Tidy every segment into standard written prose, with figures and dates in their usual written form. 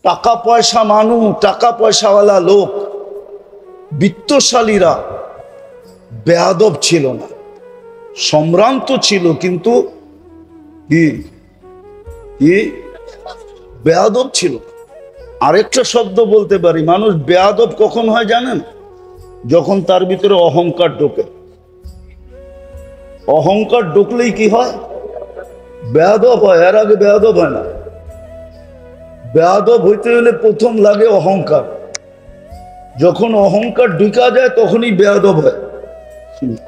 টাকা পয়সা মানুষ, টাকা পয়সাওয়ালা লোক, বিত্তশালীরা বেয়াদব ছিল না, সম্ভ্রান্ত ছিল, কিন্তু কি কি বেয়াদব ছিল। আরেকটা শব্দ বলতে পারি, মানুষ বেয়াদব কখন হয় জানেন? যখন তার ভিতরে অহংকার ঢোকে। অহংকার ঢুকলেই কি হয়? বেয়াদব হয়। এর আগে বেয়াদব হয় না। বেয়াদব হইতে হলে প্রথম লাগে অহংকার। যখন অহংকার ঢুকা যায় তখনই বেয়াদব হয়,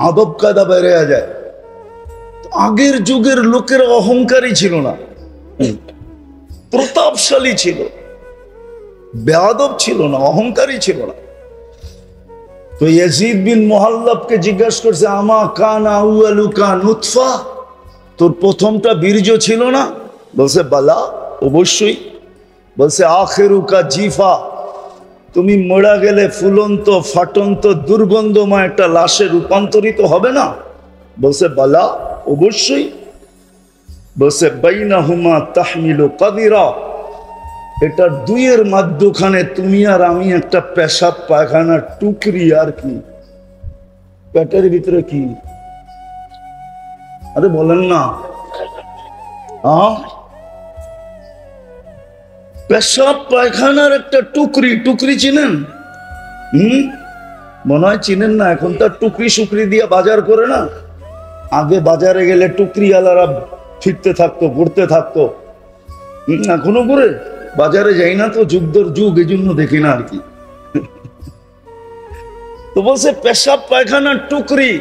আদব কায়দা বেড়ে যায়। আগের যুগের লোকের অহংকারই ছিল না, প্রতাপশালী ছিল, বেয়াদব ছিল না, অহংকারী ছিল না। তো ইয়াজিদ বিন মুহাল্লাবকে জিজ্ঞাসা করছে, আমা কানা আউয়ালুকা নুতফা, তোর প্রথমটা বীর্য ছিল না? বলছে বালা, অবশ্যই। বলছে আখিরুকা জিফা, তুমি মরা গেলে ফুলন্ত ফাটন্ত দুর্গন্ধময় একটা লাশে রূপান্তরিত হবে না? বলছে বালা, অবশ্যই। বলছে বাইনাহুমা তাহমিলু কাদিরা, এটা দুইয়ের মাঝখানে তুমি আর আমি একটা পেশাব পায়খানার টুকরি, আর কি পেটের ভিতরে কি? আরে বলেন না, পেশাব পায়খানার একটা টুকরি। টুকরি চিনেন? মনে হয় চিনেন না। এখন তার টুকরি সুকরি দিয়ে বাজার করে না। আগে বাজারে গেলে টুকরিওয়ালারা ফিরতে থাকতো, ঘুরতে থাকতো। এখনো করে বাজারে যাই না তো, যুগদর যুগ, এই জন্য দেখি না আর কি। তো বলছে পেশাব পায়খানার টুকরি।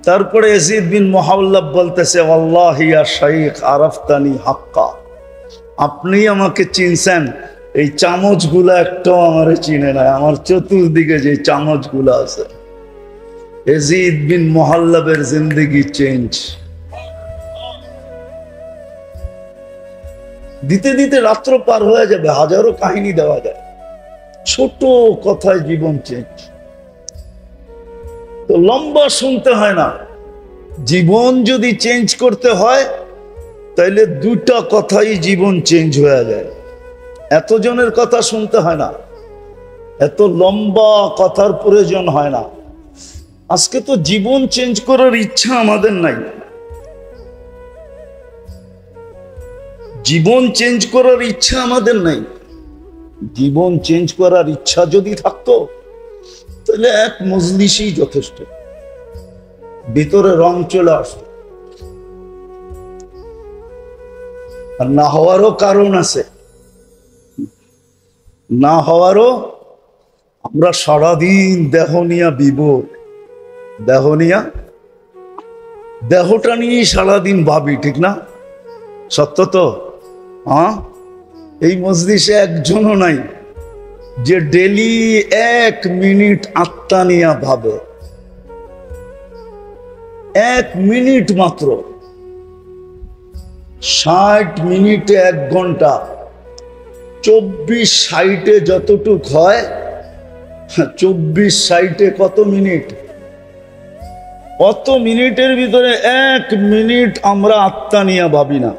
তারপরে ইয়াজিদ বিন মুহাল্লাব বলতেছে, আল্লাহি ইয়া শাইখ আরাফতানি হাক্কা, আপনি আমাকে চিনছেন, এই চামচগুলা একটাও আমারে চিনে না। আমার চতুর্দিকে যে চামচগুলা আছে। ইয়াজিদ বিন মুহাল্লাবের জিন্দেগি চেঞ্জ। দিতে দিতে রাত্র পার হয়ে যাবে, হাজারো কাহিনী দেওয়া যায়, ছোট কথায় জীবন চেঞ্জ। তো লম্বা শুনতে হয় না। জীবন যদি চেঞ্জ করতে হয় তাইলে দুটা কথাই জীবন চেঞ্জ হয়ে যায়। এতজনের কথা শুনতে হয় না, এত লম্বা কথার প্রয়োজন হয় না। আজকে তো জীবন চেঞ্জ করার ইচ্ছা আমাদের নাই। জীবন চেঞ্জ করার ইচ্ছা আমাদের নাই। জীবন চেঞ্জ করার ইচ্ছা যদি থাকতো তাহলে এক মজলিসই যথেষ্ট, ভিতরে রং চলে আসতো। আর না হওয়ারও কারণ আছে। না হওয়ারও, আমরা সারাদিন দেহ নিয়া বিভোর, দেহটা নিয়ে সারাদিন ভাবি, ঠিক না? সত্য তো? এই মজলিসে একজনও নাই যে ডেলি 1 মিনিট আত্মা নিয়া ভাবে। 1 মিনিট মাত্র। 60 মিনিটে 1 ঘন্টা, 24/60 যতটুক হয়, 24/60 কত মিনিট? অত মিনিটের ভিতরে 1 মিনিট আমরা আত্মা নিয়ে ভাবি না।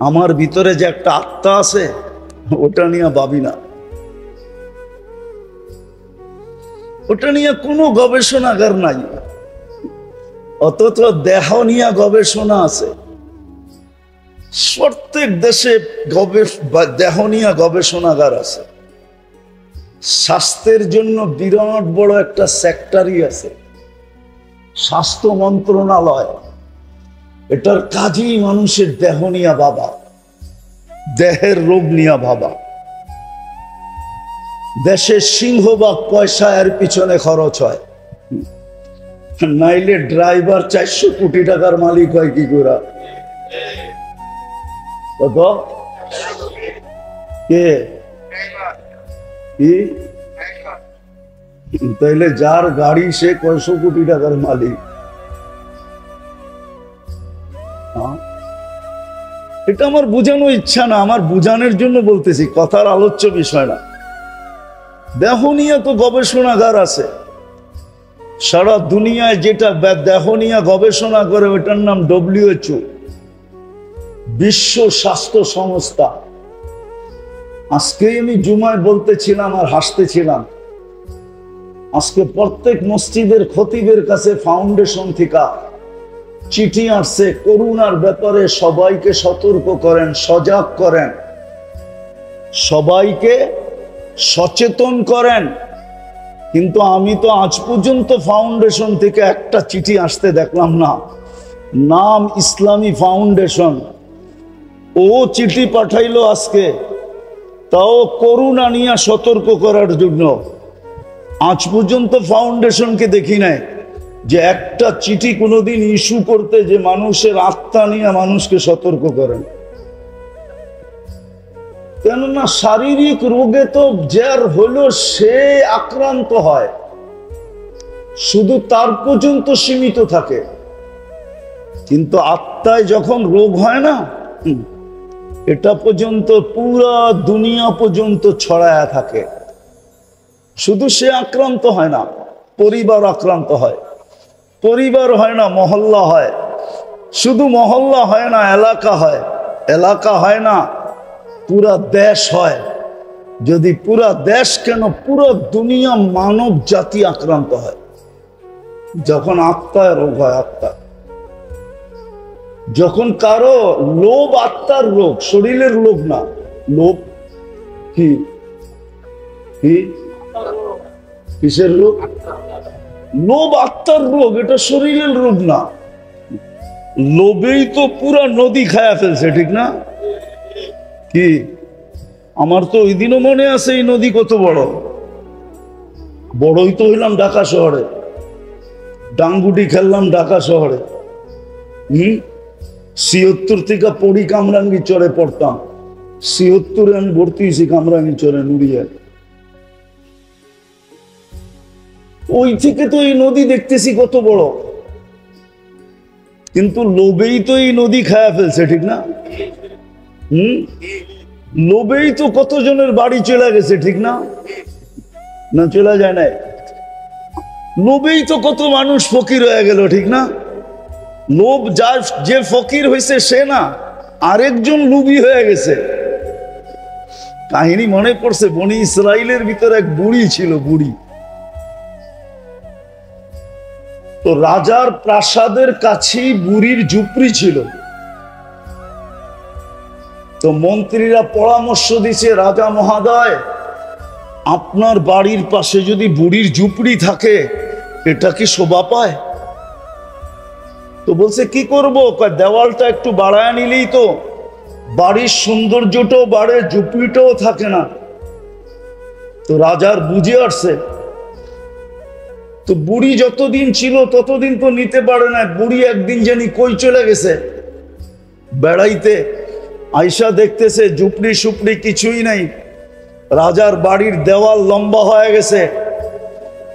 আমার ভিতরে যে একটা আত্মা আছে ওটা নিয়ে ভাবি না। ওটা নিয়ে কোনো গবেষণাগার নাই, অথচ দেহ নিয়ে গবেষণা আছে। প্রত্যেক দেশে দেহ নিয়ে গবেষণাগার আছে। স্বাস্থ্যের জন্য বিরাট বড় একটা সেক্টরই আছে, স্বাস্থ্য মন্ত্রণালয়। এটার কাজই মানুষের দেহ নিয়ে ভাবা, দেহের রোগ নিয়ে ভাবা। দেশের সিংহভাগ পয়সা এর পিছনে খরচ হয়, নাইলে ড্রাইভার 400 কোটি টাকার মালিক হয় কি করে? কত? কে? তাইলে যার গাড়ি সে 100 কোটি টাকার মালিক। এটা আমার বোঝানো ইচ্ছা না, আমার বোঝানোর জন্য বলতেছি, কথার আলোচ্য বিষয় না। দেহ নিয়ে তো গবেষণাগার আছে সারা দুনিয়ায়। যেটা দেহ নিয়ে গবেষণা করে ওটার নাম WHO। বিশ্ব স্বাস্থ্য সংস্থা, আজকেই আমি জুমায় বলতেছিলাম আর হাসতেছিলাম, আজকে প্রত্যেক মসজিদের খতিবের কাছে ফাউন্ডেশন থেকে চিঠি আসছে, করোনার ব্যাপারে সবাইকে সতর্ক করেন, সজাগ করেন, সবাইকে সচেতন করেন। কিন্তু আমি তো আজ পর্যন্ত ফাউন্ডেশন থেকে একটা চিঠি আসতে দেখলাম না। নাম ইসলামী ফাউন্ডেশন, ও চিঠি পাঠাইলো আজকে, তাও করোনা নিয়ে সতর্ক করার জন্য। আজ পর্যন্ত ফাউন্ডেশনকে দেখি নাই যে একটা চিঠি কোনোদিন ইস্যু করতে যে মানুষের আত্মা নিয়ে মানুষকে সতর্ক করেন। কেননা শারীরিক রোগে তো যার হলো সে আক্রান্ত হয়, শুধু তার পর্যন্ত সীমিত থাকে, কিন্তু আত্মায় যখন রোগ হয় না, এটা পর্যন্ত পুরা দুনিয়া পর্যন্ত ছড়ায়া থাকে। শুধু সে আক্রান্ত হয় না, পরিবার আক্রান্ত হয়, পরিবার হয় না মহল্লা হয়, শুধু মহল্লা হয় না এলাকা হয়, এলাকা হয় না পুরা দেশ হয়। যদি পুরা দেশ কেন পুরো দুনিয়া মানব জাতি আক্রান্ত হয় যখন আত্মায় রোগ হয়। আত্মা যখন কারো লোভ, আত্মার রোগ, শরীরের রোগ না। লোভ কি কি কিসের রোগ? লোভ আত্মার রোগ, এটা শরীরের রোগ না। লোভেই তো পুরা নদী খায়া ফেলছে, ঠিক না? কি আমার তো ওই দিনও মনে আছে এই নদী কত বড়। বড়ই তো হইলাম ঢাকা শহরে, ডাঙ্গুটি খেললাম ঢাকা শহরে। ৭৬ থেকে পড়ি কামরাঙ্গি চরে পড়তাম, ৭৬ আমি ভর্তি হয়েছি কামরাঙ্গি চরে নুরিয়া। ওই থেকে তো এই নদী দেখতেছি কত বড়, কিন্তু লোভেই তো এই নদী খায়া ফেলছে, ঠিক না? লোভেই তো কতজনের বাড়ি চলে গেছে, ঠিক না? না চলে যায় না? লোভেই তো কত মানুষ ফকির হয়ে গেল, ঠিক না? লোভ যার, যে ফকির হয়েছে সে না, আরেকজন লোভী হয়ে গেছে। কাহিনী মনে পড়ছে, বনি ইসরাইলের ভিতরে এক বুড়ি ছিল, বুড়ি। তো রাজার প্রাসাদের কাছেই বুড়ির ঝুপড়ি ছিল। তো মন্ত্রীরা পরামর্শ দিছে, রাজা মহাদয় আপনার বাড়ির পাশে যদি বুড়ির ঝুপড়ি থাকে এটা কি শোভা পায়? তো বলছে কি করব, দেওয়ালটা একটু বাড়ায় নিলেই তো বাড়ির সৌন্দর্যটাও বাড়ে, ঝুপড়িটাও থাকে না। তো রাজার বুঝে আসছে। তো বুড়ি যতদিন ছিল ততদিন তো নিতে পারে না। বুড়ি একদিন জানি কই চলে গেছে বেড়াইতে, আয়সা দেখতেছে ঝুপড়ি সুপড়ি কিছুই নাই, রাজার বাড়ির দেওয়াল লম্বা হয়ে গেছে।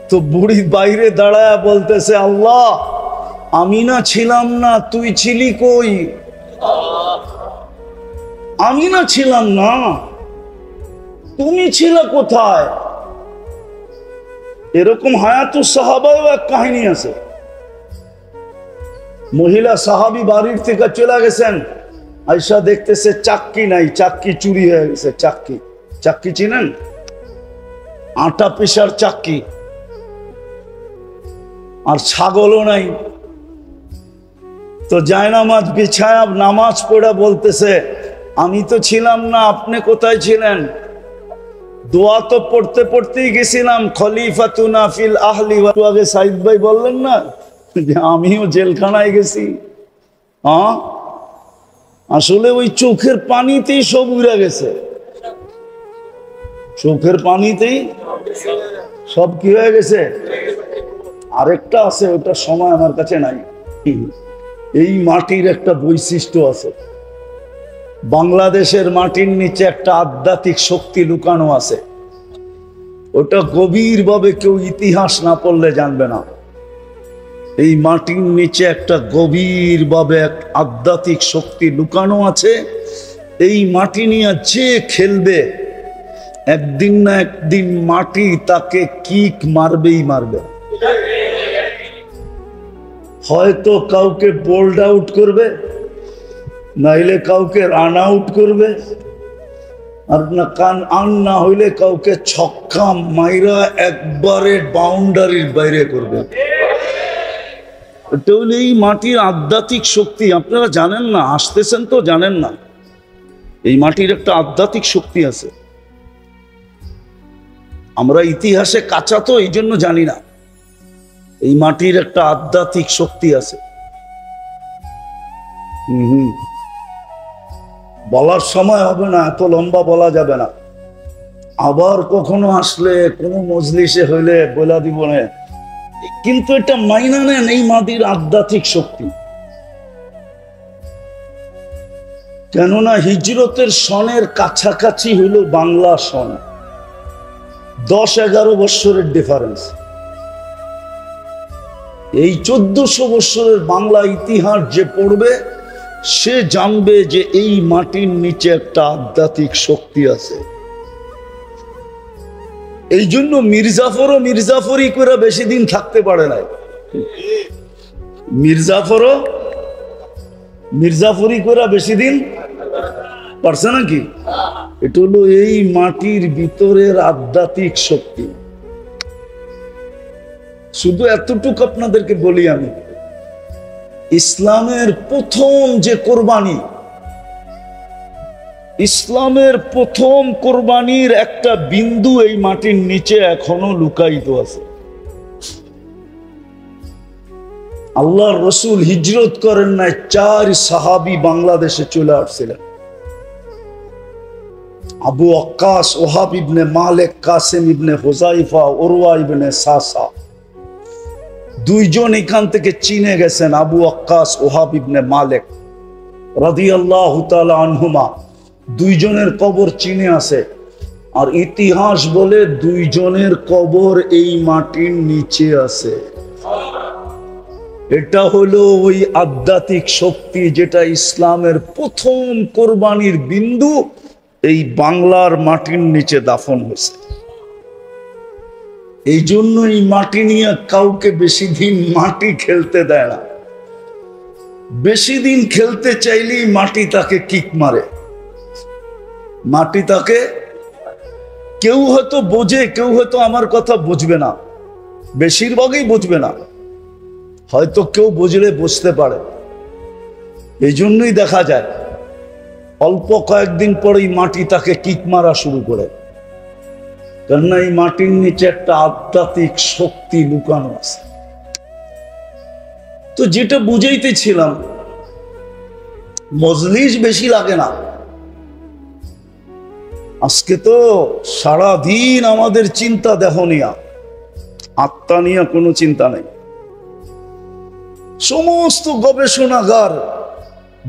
তো বুড়ি বাইরে দাঁড়ায় বলতেছে, আল্লাহ আমি না ছিলাম না, তুই ছিলি কই? আমি না ছিলাম না, তুমি ছিলে কোথায়? এরকম হায়াতুস সাহাবাও এক কাহিনী আছে। মহিলা সাহাবী বাড়ির থেকে চলে গেছেন, আয়সা দেখতেছে চাক্কি নাই, চাক্কি চুরি হয়ে গেছে। চাক্কি, চাক্কি চিনেন? আটা পেশার চাক্কি। আর ছাগলও নাই। তো জায়নামাজ বিছায়া নামাজ পড়ে বলতেছে, আমি তো ছিলাম না, আপনি কোথায় ছিলেন? দোয়া তো পড়তে পড়তেই গেছিলাম, খলিফাতুনা ফিল আহলি। আগে সাইদ ভাই বললেন না যে আমিও জেলখানায় গেছি। হ্যাঁ, আসলে ওই চোখের পানিতেই সব উড়ে গেছে। চোখের পানিতেই সব কি হয়ে গেছে। আরেকটা আছে, ওটা সময় আমার কাছে নাই। এই মাটির একটা বৈশিষ্ট্য আছে, বাংলাদেশের মাটির নিচে একটা আধ্যাত্মিক শক্তি লুকানো আছে। ওটা গভীরভাবে কেউ ইতিহাস না পড়লে জানবে না। এই মাটির নিচে একটা গভীরভাবে এক আধ্যাত্মিক শক্তি লুকানো আছে। এই মাটি নিয়ে যে খেলবে একদিন না একদিন মাটি তাকে কিক মারবেই মারবে। হয়তো কাউকে বোল্ড আউট করবে, নাইলে কাউকে রান আউট করবে, আর না কান আন না হইলে কাউকে ছক্কা মাইরা একবারে বাউন্ডারির বাইরে করবে। এটা হলো এই মাটির আধ্যাত্মিক শক্তি। আপনারা জানেন না, আসতেছেন তো জানেন না, এই মাটির একটা আধ্যাত্মিক শক্তি আছে। আমরা ইতিহাসে কাঁচা তো এই জন্য জানি না, এই মাটির একটা আধ্যাত্মিক শক্তি আছে। বলার সময় হবে না, এত লম্বা বলা যাবে না। আবার কখনো আসলে কোনো মজলিসে হইলে বলা দিব না, কিন্তু এটা মাইনা নেন এই মাটির আধ্যাত্মিক শক্তি। কেননা হিজরতের সনের কাছাকাছি হইল বাংলা সন, 10-11 বৎসরের ডিফারেন্স। এই 1400 বৎসরের বাংলা ইতিহাস যে পড়বে সে জানবে যে এই মাটির নিচে একটা আধ্যাত্মিক শক্তি আছে। এই জন্য মির্জাফরও মির্জাফরি করে বেশি দিন থাকতে পারে নাই। মির্জাফরও মির্জাফরি করে বেশি দিন পারছে নাকি? এটা হলো এই মাটির ভিতরের আধ্যাত্মিক শক্তি। শুধু এতটুকু আপনাদেরকে বলি, আমি ইসলামের প্রথম যে কোরবানি, ইসলামের প্রথম কোরবানির একটা বিন্দু এই মাটির নিচে এখনো লুকায়িত আছে। আল্লাহর রসুল হিজরত করেন নাই, 4 সাহাবী বাংলাদেশে চলে আসছিলেন। আবু ওয়াক্কাস, ওহাব ইবনে মালিক, কাসিম ইবনে হুযাইফা, উরওয়া ইবনে সাসা, 2 জন এখান থেকে চীনে গেছেন। আবু ওয়াক্কাস, ওহাব ইবনে মালিক রাদিয়াল্লাহু তাআলা আনহুমা, 2 জনের কবর চীনে আছে। আর ইতিহাস বলে 2 জনের কবর এই মাটির নিচে আছে। এটা হলো ওই আধ্যাত্মিক শক্তি যেটা ইসলামের প্রথম কোরবানির বিন্দু এই বাংলার মাটির নিচে দাফন হয়েছে। এই জন্য এই মাটি নিয়ে কাউকে বেশি দিন মাটি খেলতে দেয় না। বেশি দিন খেলতে চাইলেই মাটি তাকে কিক মারে। মাটি তাকে, কেউ হয়তো বোঝে, কেউ হয়তো আমার কথা বুঝবে না, বেশিরভাগই বুঝবে না, হয়তো কেউ বুঝলে বুঝতে পারে। এই জন্যই দেখা যায় অল্প কয়েকদিন পরেই মাটি তাকে কিক মারা শুরু করে। কেননা এই মাটির নিচে একটা আধ্যাত্মিক শক্তি লুকানো আছে। তো যেটা বুঝাইতেছিলাম, মজলিস বেশি লাগে না। আজকে তো সারাদিন আমাদের চিন্তা দেহ নিয়া, আত্মা নিয়ে কোনো চিন্তা নেই। সমস্ত গবেষণাগার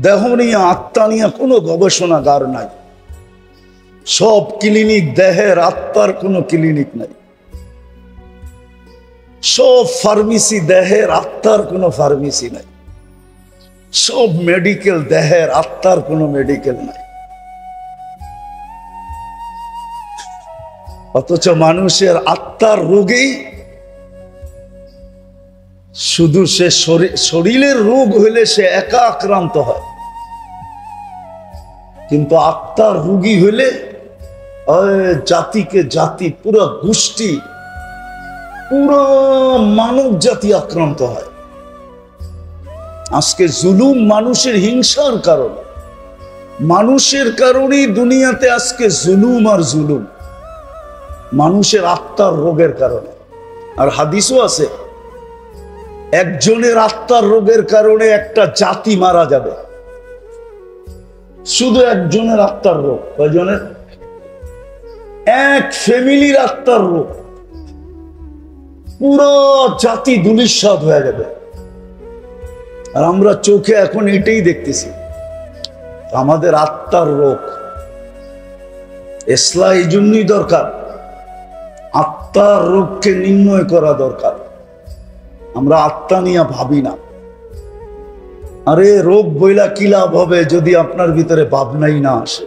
দেহ নিয়ে, আত্মা নিয়ে কোনো গবেষণাগার নাই। সব ক্লিনিক দেহের, আত্মার কোনো ক্লিনিক নাই। সব ফার্মেসি দেহের, আত্মার কোনো ফার্মেসি নাই। সব মেডিকেল দেহের, আত্মার কোনো মেডিকেল নাই। অথচ মানুষের আত্মার রোগেই শুধু সে শরীরের রোগ হইলে সে একা আক্রান্ত হয়, কিন্তু আত্মার রোগী হইলে জাতিকে জাতি, পুরো গোষ্ঠী, পুরো মানব জাতি আক্রান্ত হয়। আজকে জুলুম মানুষের হিংসার কারণ, মানুষের কারণেই দুনিয়াতে আজকে জুলুম আর জুলুম, মানুষের আত্মার রোগের কারণে। আর হাদিসও আছে, একজনের আত্মার রোগের কারণে একটা জাতি মারা যাবে। শুধু একজনের আত্মার রোগ, কয়জনের? এক ফ্যামিলির আত্মার রোগ, পুরো জাতি ধূলিসাৎ হয়ে যাবে। আর আমরা চোখে এখন এটাই দেখতেছি, আমাদের আত্মার রোগ। ইসলাম এই জন্যই দরকার, আত্মার রোগকে নির্ণয় করা দরকার। আমরা আত্মা নিয়ে ভাবি না। আরে রোগ বইলা কি লাভ হবে যদি আপনার ভিতরে ভাবনাই না আসে?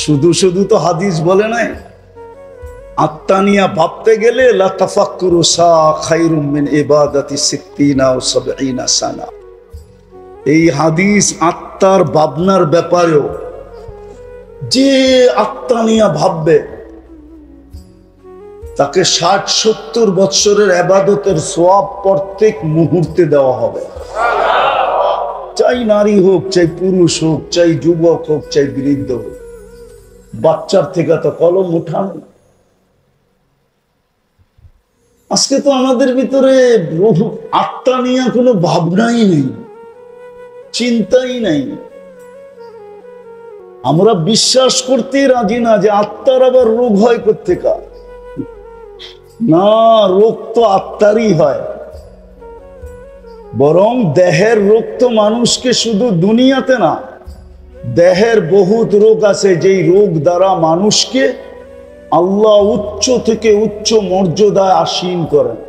শুধু শুধু তো হাদিস বলে নাই, আত্মা নিয়ে ভাবতে গেলে লা তাফাক্কুরু সা খায়রুম মিন ইবাদাতি 60 ও 70 সানা। এই হাদিস আত্মার ভাবনার ব্যাপারেও, যে আত্মা নিয়ে ভাববে তাকে 60-70 বৎসরের ইবাদতের সওয়াব প্রত্যেক মুহূর্তে দেওয়া হবে। চাই নারী হোক, চাই পুরুষ হোক, চাই যুবক হোক, চাই বৃদ্ধ হোক, বাচ্চার থেকে তো কলম উঠানো। আজকে তো আমাদের ভিতরে আত্মা নিয়ে কোনো ভাবনাই নেই, চিন্তাই নাই। আমরা বিশ্বাস করতে রাজি না যে আত্মার আবার রোগ হয় কোত্থেকে। না, রোগ তো আত্মারই হয়। বরং দেহের রোগ তো মানুষকে শুধু দুনিয়াতে না, দেহের বহুত রোগ আছে যেই রোগ দ্বারা মানুষকে আল্লাহ উচ্চ থেকে উচ্চ মর্যাদায় আসীন করেন,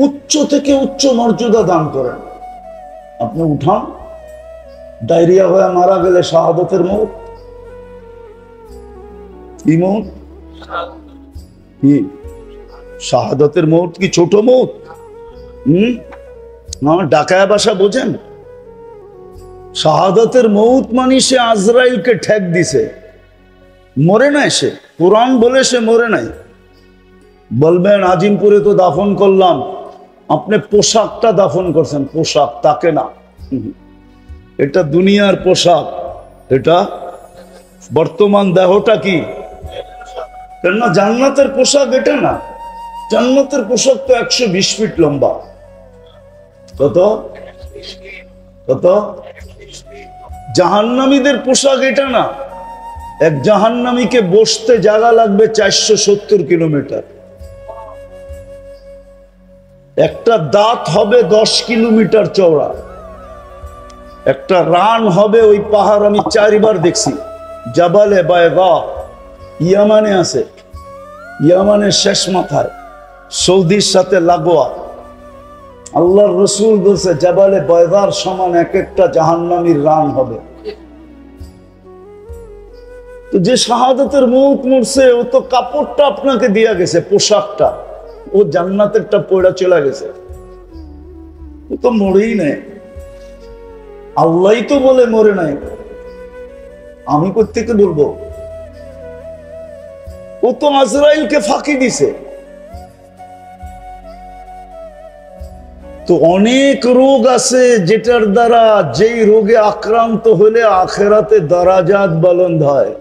উচ্চ থেকে উচ্চ মর্যাদা দান করেন। আপনি উঠান, ডায়রিয়া হয়ে মারা গেলে শাহাদাতের মউত। কি মউত? কি শাহাদাতের মউত? কি ছোট মউত? ডাকায়া ভাষা বোঝেন? শাহাদাতের মউত মানে সে আজরাইলকে ঠেক দিছে, মরে নাই সে। কোরআন বলে সে মরে নাই। বলবেন আজিমপুরে তো দাফন করলাম, আপনি পোশাকটা দাফন করছেন, পোশাক, তাকে না। এটা দুনিয়ার পোশাক, এটা বর্তমান দেহটা কি? কেননা জান্নাতের পোশাক এটা না। জান্নাতের পোশাক তো 120 ফিট লম্বা। কত কত? জাহান্নামীদের পোশাক এটা না। এক জাহান্নামীকে বসতে জায়গা লাগবে 470 কিলোমিটার। একটা দাঁত হবে 10 কিলোমিটার চওড়া। একটা রান হবে, ওই পাহাড় আমি 4 বার দেখছি, জাবালে বায়গা, ইয়ামানে আছে, ইয়ামানের শেষ মাথায়, সৌদির সাথে লাগোয়া। আল্লাহর রসুল বলছে জাবালে বায়গার সমান এক একটা জাহান্নামীর রান হবে। তো যে শাহাদাতের মউত মরছে, ও তো কাপড়টা আপনাকে দিয়া গেছে, পোশাকটা, ও জান্নাতেরটা পয়ড়া চলে গেছে, ও তো মরেই নাই। আল্লাহই তো বলে মরে নাই, আমি কোত্থেকে বলবো? ও তো আজরাইলকে ফাঁকি দিছে। তো অনেক রোগ আছে যেটার দ্বারা, যেই রোগে আক্রান্ত হলে আখেরাতে দারাজাত বুলন্দ হয়।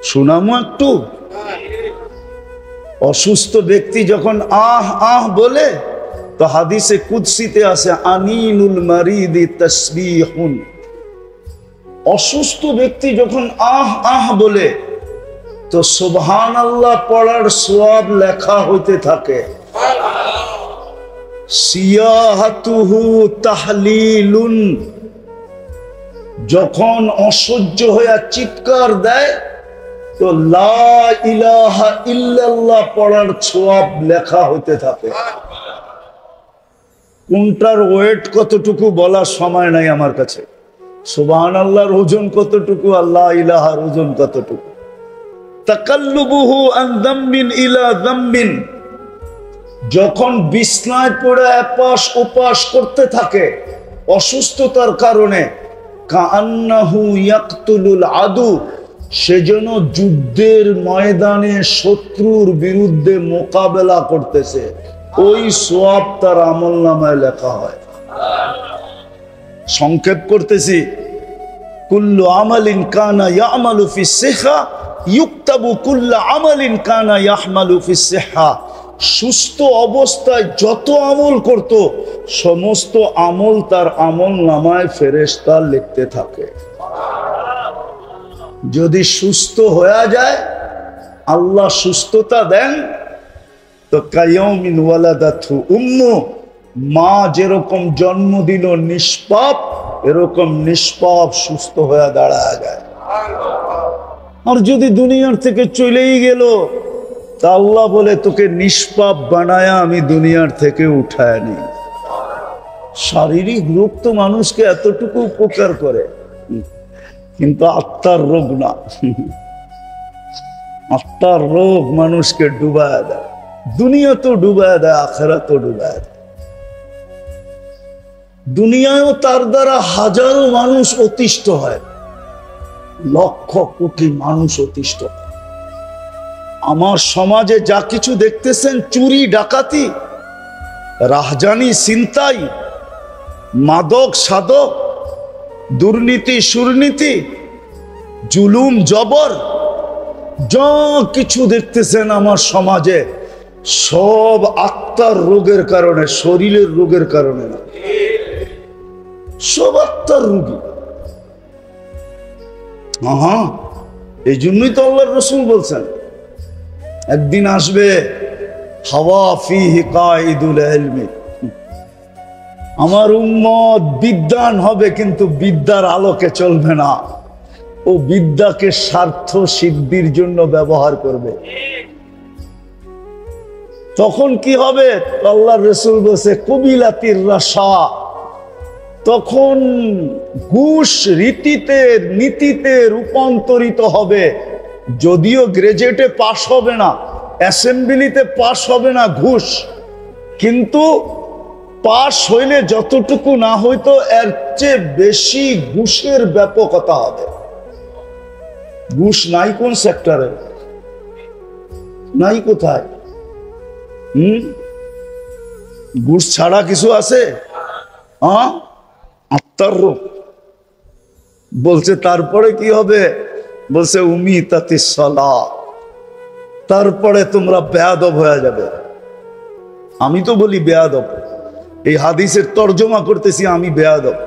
শোনামো একটু। অসুস্থ ব্যক্তি যখন আহ আহ বলে, তো হাদিসে কুদসিতে আছে আনিনুল মারিদি তাসবিহুন। অসুস্থ ব্যক্তি যখন আহ আহ বলে, তো সুবহানাল্লাহ পড়ার সওয়াব লেখা হইতে থাকে। সিয়াহাতুহু তাহলিলুন, যখন অসহ্য হয়ে চিৎকার দেয়, তো লা ইলাহা ইল্লাল্লাহ পড়ার সওয়াব লেখা হইতে থাকে। কোনটার ওয়েট কতটুকু বলার সময় নাই আমার কাছে। সুবহানাল্লাহর ওজন কতটুকু, আল্লাহ ইলাহার ওজন কতটুকু। তাকাল্লুবুহু আন যামবিন ইলা যামবিন, যখন বিছনায় পড়ে এপাশ ওপাশ করতে থাকে অসুস্থতার কারণে, কাআন্নাহু ইয়াকতুলুল আদু, সেজন্য যুদ্ধের ময়দানে শত্রুর বিরুদ্ধে মোকাবেলা করতেছে, ওই সওয়াব তার আমলনামায় লেখা হয়। সংক্ষেপ করতেছি, কুল্লু আমালিন কানা ইয়ামালু ফিস সিহা ইউক্তাবু কুল্লু আমালিন কানা ইয়াহমালু ফিস সিহা। সুস্থ অবস্থায় যত আমল করত, সমস্ত আমল তার আমলনামায় ফেরেশতা লিখতে থাকে। যদি সুস্থ হয়ে যায়, আল্লাহ সুস্থতা দেন, তো কায়াউমিন ওয়ালাদাতহু উম্মু, মা যেরকম জন্ম দিল নিষ্পাপ, এরকম নিষ্পাপ সুস্থ হয়ে দাঁড়ায় যায়। আর যদি দুনিয়ার থেকে চলেই গেল, তা আল্লাহ বলে তোকে নিষ্পাপ বানায়া আমি দুনিয়ার থেকে উঠায় নি। শারীরিক রোগ তো মানুষকে এতটুকু উপকার করে, কিন্তু আত্মার রোগ না। আত্মার রোগ মানুষকে ডুবায় দেয়, দুনিয়া তো ডুবায় দেয়, আখেরাত তো ডুবায় দেয়। দুনিয়ায়ও তার দ্বারা হাজারো মানুষ অতিষ্ঠ হয়, লক্ষ কোটি মানুষ অতিষ্ঠ হয়। আমার সমাজে যা কিছু দেখতেছেন, চুরি ডাকাতি, রাহজানি ছিনতাই, মাদক সাধক, দুর্নীতি সুরনীতি, জুলুম জবর, যা কিছু দেখতেছেন আমার সমাজে, সব আত্মার রোগের কারণে, শরীরের রোগের কারণে না, সব আত্মার রোগী। এই জন্যই তো আল্লাহর রাসূল বলছেন, একদিন আসবে হাওয়া ফিহি কাইদুল ইলমি, আমার উম্মত বিদ্বান হবে কিন্তু বিদ্যার আলোকে চলবে না, ও বিদ্যাকে স্বার্থ সিদ্ধির জন্য ব্যবহার করবে। তখন কি হবে? আল্লাহর রাসূল বলেছে কুবিলাতির রাশা, তখন ঘুষ রীতিতে নীতিতে রূপান্তরিত হবে। যদিও গ্রাজুয়েটে পাশ হবে না, অ্যাসেম্বলিতে পাশ হবে না ঘুষ, কিন্তু পাশ হইলে যতটুকু না হইতো এর চেয়ে বেশি ঘুষের ব্যাপকতা হবে। ঘুষ নাই কোন সেক্টরে, নাই কোথায়? ঘুষ ছাড়া কিছু আছে? আত্মার রোগ বলছে। তারপরে কি হবে? বলছে উমিতাতিস সালাহ, তারপরে তোমরা বেয়াদব হয়ে যাবে। আমি তো বলি বেয়াদব, এই হাদিসের তর্জমা করতেছি আমি বেয়াদব।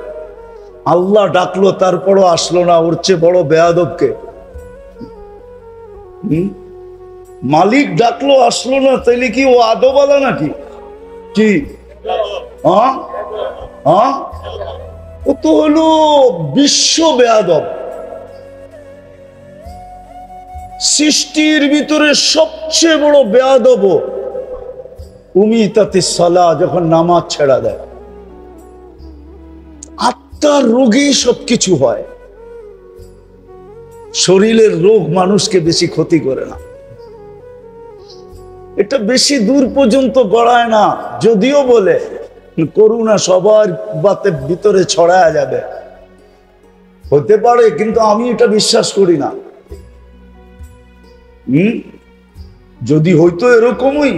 আল্লাহ ডাকলো তারপরও আসলো না, ওর চেয়ে বড় বেয়াদবকে? মালিক ডাকলো আসলো না, তাইলে কি ও আদবালা নাকি? কি ও তো হলো বিশ্ব বেয়াদব। সৃষ্টির ভিতরে সবচেয়ে বড় বেয়াদব উমিতাতিস সালাহ, যখন নামাজ ছেড়া দেয়। আত্মার রোগেই সবকিছু হয়, শরীরের রোগ মানুষকে বেশি ক্ষতি করে না, এটা বেশি দূর পর্যন্ত গড়ায় না। যদিও বলে করুণা সবার বাতের ভিতরে ছড়ায় যাবে, হতে পারে, কিন্তু আমি এটা বিশ্বাস করি না। যদি হইতো এরকমই,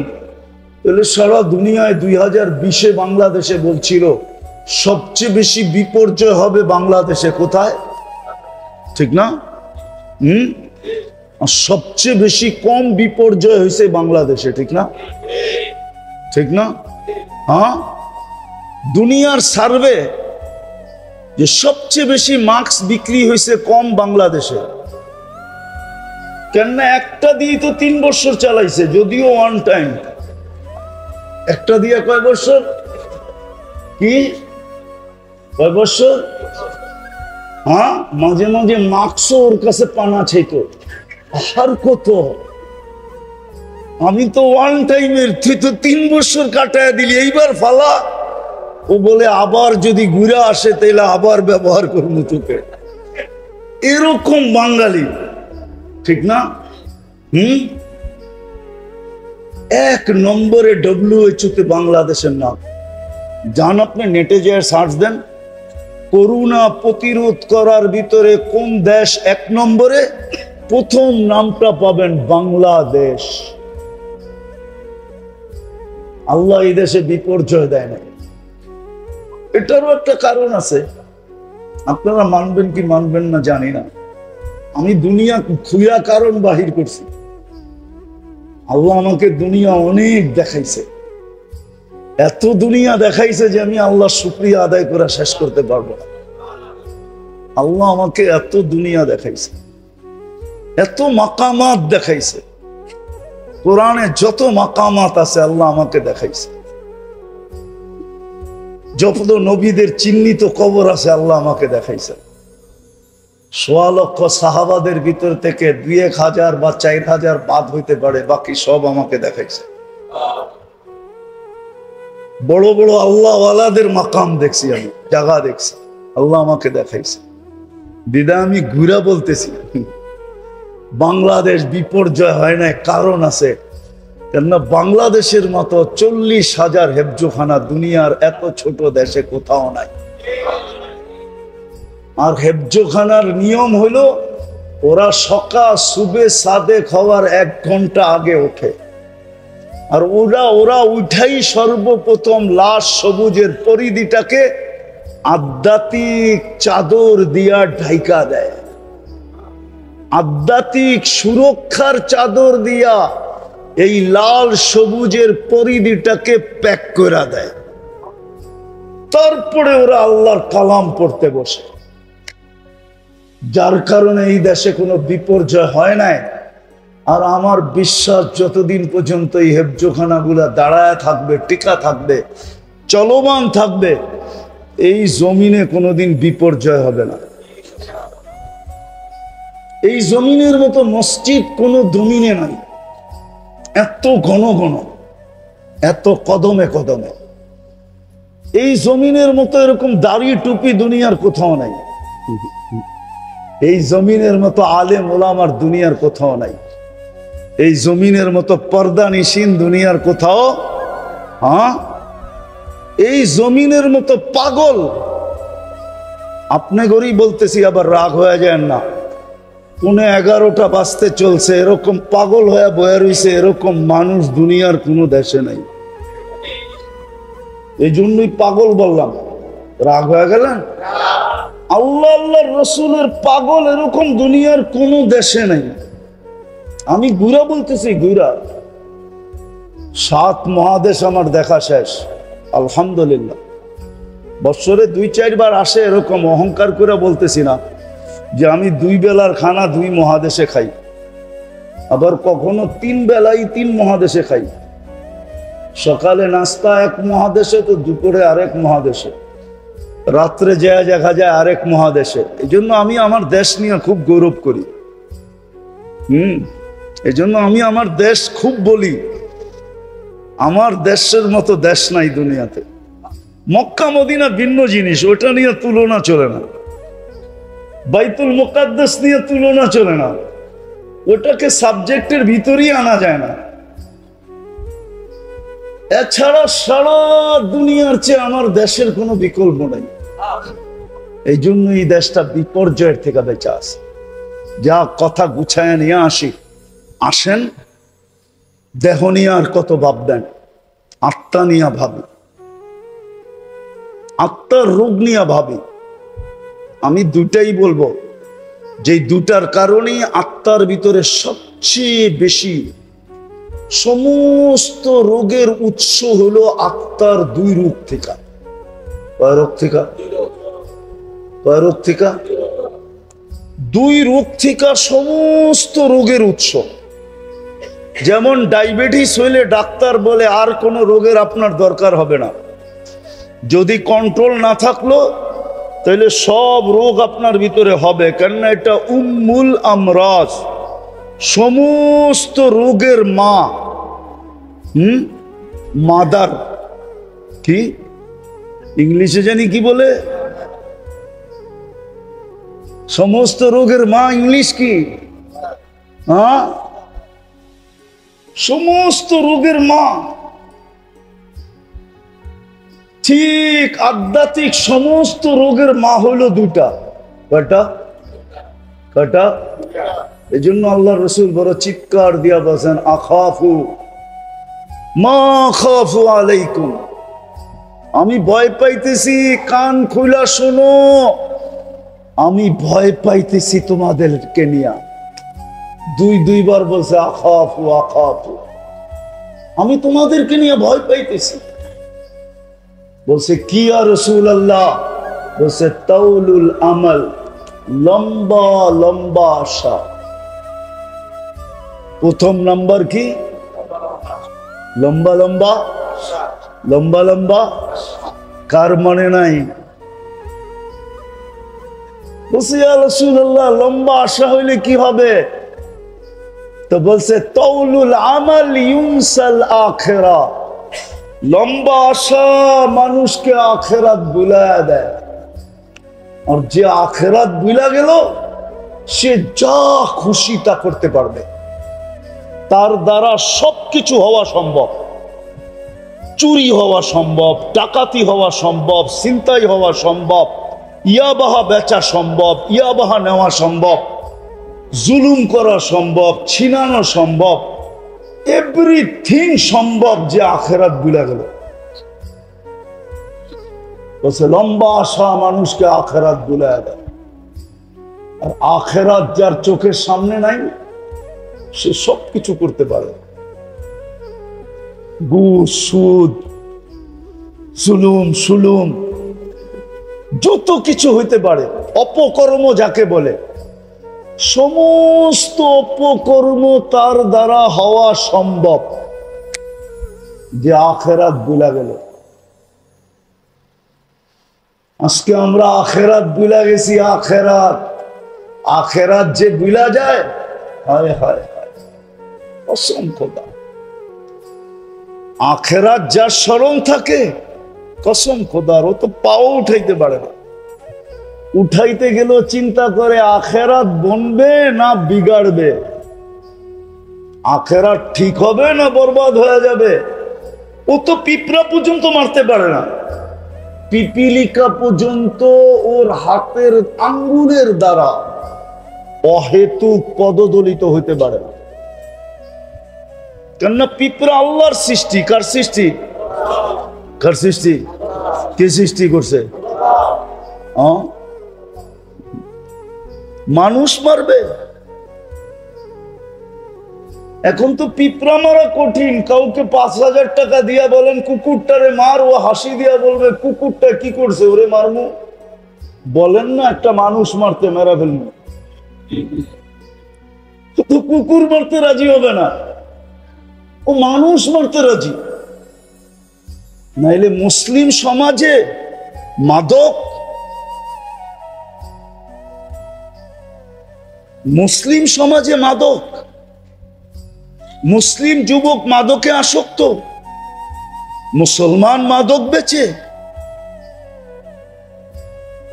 তাহলে সারা দুনিয়ায় 2020-এ বাংলাদেশে বলছিল সবচেয়ে বেশি বিপর্যয় হবে বাংলাদেশে। কোথায়? ঠিক না? সবচেয়ে বেশি কম বিপর্যয় হয়েছে বাংলাদেশে, ঠিক না? ঠিক না? দুনিয়ার সার্ভে যে সবচেয়ে বেশি মাস্ক বিক্রি হয়েছে কম বাংলাদেশে। কেননা একটা দিয়ে তো 3 বছর চালাইছে, যদিও ওয়ান টাইম। একটা দিয়ে কয় বছর? কি কয় বছর? মাঝে মাঝে মাস্কও ওর কাছে পানা ছিল। আর কত? আমি তো ওয়ান টাইমের, তুই তো 3 বছর কাটায় দিলি, এইবার ফালা। ও বলে আবার যদি ঘুরে আসে তাইলে আবার ব্যবহার করবো তোকে। এরকম বাঙালি, ঠিক না? 1 নম্বরে WHO তে বাংলাদেশের নাম। যান আপনি নেটে যে সার্চ দেন, করোনা প্রতিরোধ করার ভিতরে কোন দেশ 1 নম্বরে, প্রথম নামটা পাবেন বাংলাদেশ। আল্লাহ এই দেশে বিপর্যয় দেয় না, এটারও একটা কারণ আছে। আপনারা মানবেন কি মানবেন না জানি না, আমি দুনিয়া খুঁড়া কারণ বাহির করছি। আল্লাহ আমাকে দুনিয়া অনেক দেখাইছে, এত দুনিয়া দেখাইছে যে আমি আল্লাহ শুকরিয়া আদায় করে শেষ করতে পারবো না। আল্লাহ আমাকে এত দুনিয়া দেখাইছে, এত মাকামাত দেখাইছে। কোরআনে যত মাকামাত আছে আল্লাহ আমাকে দেখাইছে। যত নবীদের চিহ্নিত কবর আছে আল্লাহ আমাকে দেখাইছে। 1.25 লক্ষ সাহাবাদের ভিতর থেকে 2-1000 বা 4000 বাদ হইতে পারে, বাকি সব আমাকে দেখাইছে। বড় বড় আল্লাহ ওয়ালাদের মাকাম দেখছি, আমি জায়গা দেখছি, আল্লাহ আমাকে দেখাইছে। দিদা আমি ঘুরা বলতেছি, বাংলাদেশ বিপর্যয় হয় না, কারণ আছে। কেননা বাংলাদেশের মতো 40,000 হেফজোখানা দুনিয়ার এত ছোট দেশে কোথাও নাই। আর হেফজোখানার নিয়ম হলো ওরা সকাল সুবে সাদেক হওয়ার 1 ঘন্টা আগে ওঠে, আর ওরা উঠাই সর্বপ্রথম লাশ সবুজের পরিধিটাকে আধ্যাত্মিক চাদর দিয়া ঢাইকা দেয়, আধ্যাত্মিক সুরক্ষার চাদর দিয়া এই লাল সবুজের পরিধিটাকে প্যাক করে দেয়। তারপরে ওরা আল্লাহর কালাম পড়তে বসে, যার কারণে এই দেশে কোনো বিপর্যয় হয় নাই। আর আমার বিশ্বাস যতদিন পর্যন্ত এই হেফজোখানাগুলা দাঁড়ায় থাকবে, টিকা থাকবে, চলমান থাকবে, এই জমিনে কোনোদিন বিপর্যয় হবে না। এই জমিনের মতো মসজিদ কোনো জমিনে নাই, এত ঘন ঘন, এত কদমে কদমে। এই জমিনের মতো এরকম দাড়ি টুপি দুনিয়ার কোথাও নাই। এই জমিনের মতো আলেম ওলামার দুনিয়ার কোথাও নাই। এই জমিনের মতো পর্দা নিশিন দুনিয়ার কোথাও, এই জমিনের মতো পাগল, আপনি গরিব বলতেছি আবার রাগ হয়ে যায় না, 11:15 বাজতে চলছে, এরকম পাগল হয়ে বয়ে রইছে এরকম মানুষ দুনিয়ার কোনো দেশে নাই। এই জন্যই পাগল বললাম, রাগ হয়ে গেলেন? আল্লাহ আল্লাহর রসুলের পাগল এরকম দুনিয়ার কোনো দেশে নাই। আমি গুড়া বলতেছি, গুড়া। 7 মহাদেশ আমার দেখা শেষ, আলহামদুলিল্লাহ। বছরে 2-4 বার আসে, এরকম অহংকার করে বলতেছি না যে আমি 2 বেলার খানা 2 মহাদেশে খাই, আবার কখনো 3 বেলাই 3 মহাদেশে খাই। সকালে নাস্তা 1 মহাদেশে, তো দুপুরে আরেক মহাদেশে, রাত্রে যায় দেখা যায় আরেক মহাদেশে। এই জন্য আমি আমার দেশ নিয়ে খুব গৌরব করি। এই জন্য আমি আমার দেশ খুব বলি। আমার দেশের মতো দেশ নাই দুনিয়াতে। মক্কা মদিনা ভিন্ন জিনিস, ওটা নিয়ে তুলনা চলে না। বাইতুল মুকাদ্দাস নিয়ে তুলনা চলে না, ওটাকে সাবজেক্টের ভিতরেই আনা যায় না। এছাড়া সারা দুনিয়ার চেয়ে আমার দেশের কোনো বিকল্প নাই। এই জন্য এই দেশটা বিপর্যয়ের থেকে বেঁচে আছে। যা কথা গুছায় নিয়ে আসেন, দেহ নিয়ে আর কত ভাববেন, আত্মা নিয়ে ভাবি, আত্মার রোগ নিয়ে ভাবি। আমি দুটাই বলবো, যে দুটার কারণেই আত্মার ভিতরে সবচেয়ে বেশি সমস্ত রোগের উৎস হলো আত্মার 2 রোগ থেকে। কয় রোগ থেকে? 2 রোগ থেকে সমস্ত রোগের উৎস। যেমন ডায়াবেটিস হইলে ডাক্তার বলে আর কোনো রোগের আপনার দরকার হবে না, যদি কন্ট্রোল না থাকলো তাহলে সব রোগ আপনার ভিতরে হবে, কেননা এটা উম্মুল আমরাজ, সমস্ত রোগের মা। মাদার কি ইংলিশে জানি কি বলে, সমস্ত রোগের মা ইংলিশ কি? সমস্ত রোগের মা। ঠিক আধ্যাত্মিক সমস্ত রোগের মা হলো 2টা। কয়টা? এই জন্য আল্লাহ রসুল বড় চিৎকার দিয়া বলছেন, আখাফু মা খাফু আলাইকুম, আমি ভয় পাইতেছি, কান খুলা শোনো, আমি ভয় পাইতেছি তোমাদেরকে নিয়া। 2 বার বলছে আখাফু আখাফু, আমি তোমাদেরকে নিয়ে ভয় পাইতেছি। বলছে কি ইয়া রাসূলুল্লাহ? বলছে তাউলুল আমাল, লম্বা লম্বা আশা। প্রথম নাম্বার কি? লম্বা লম্বা। কার মনে নাই? বলছে ইয়া রাসূলুল্লাহ, লম্বা আশা হইলে কি হবে? তো বলছে তাউলুল আমাল ইউনসাল আখিরা, লম্বা আশা মানুষকে আখিরাত ভুলায়া দেয়। আর যে আখিরাত ভুলা গেল, সে যা খুশি তা করতে পারবে। তার দ্বারা সবকিছু হওয়া সম্ভব। চুরি হওয়া সম্ভব, ডাকাতি হওয়া সম্ভব, ছিনতাই হওয়া সম্ভব, ইয়াবাহা বেচা সম্ভব, ইয়াবাহা নেওয়া সম্ভব, জুলুম করা সম্ভব, ছিনানো সম্ভব, এভরিথিং সম্ভব যে আখেরাত ভুলে গেল। বলছে লম্বা আশা মানুষকে আখেরাত ভুলে দেয়। আর আখেরাত যার চোখের সামনে নাই সে সবকিছু করতে পারে। ঘুষ, সুদ, জুলুম, সুলুম, যত কিছু হইতে পারে, অপকর্ম যাকে বলে, সমস্ত অপকর্ম তার দ্বারা হওয়া সম্ভব যে আখেরাত ভুলা গেল। আজকে আমরা আখেরাত ভুলা গেছি। আখেরাত আখেরাত যে ভুলা যায়, হায় হায় হায়, অসংখ্য দাম। আখেরাত যার স্মরণ থাকে, কসম খোদার, ও তো পাও উঠাইতে পারে না। উঠাইতে গেলেও চিন্তা করে আখেরাত বনবে না বিগাড়বে, আখেরাত ঠিক হবে না বরবাদ হয়ে যাবে। ও তো পিঁপড়া পর্যন্ত মারতে পারে না, পিপিলিকা পর্যন্ত ওর হাতের আঙ্গুলের দ্বারা অহেতুক পদদলিত হইতে পারে না। কেননা পিঁপড়া আল্লাহর সৃষ্টি। কার সৃষ্টি? কার সৃষ্টি? কে সৃষ্টি করছে? মানুষ মারবে? এখন তো পিঁপড়া মারা কঠিন। কাউকে ৫,০০০ টাকা দিয়া বলেন কুকুরটারে মার, ও হাসি দিয়া বলবে কুকুরটা কি করছে, ওরে মারমু। বলেন না একটা মানুষ মারতে, মেরা ফেলবো। তো কুকুর মারতে রাজি হবে না, ও মানুষ মারতে রাজি। নাইলে মুসলিম সমাজে মাদক, মুসলিম সমাজে মাদক, মুসলিম যুবক মাদকে আসক্ত, মুসলমান মাদক বেচে।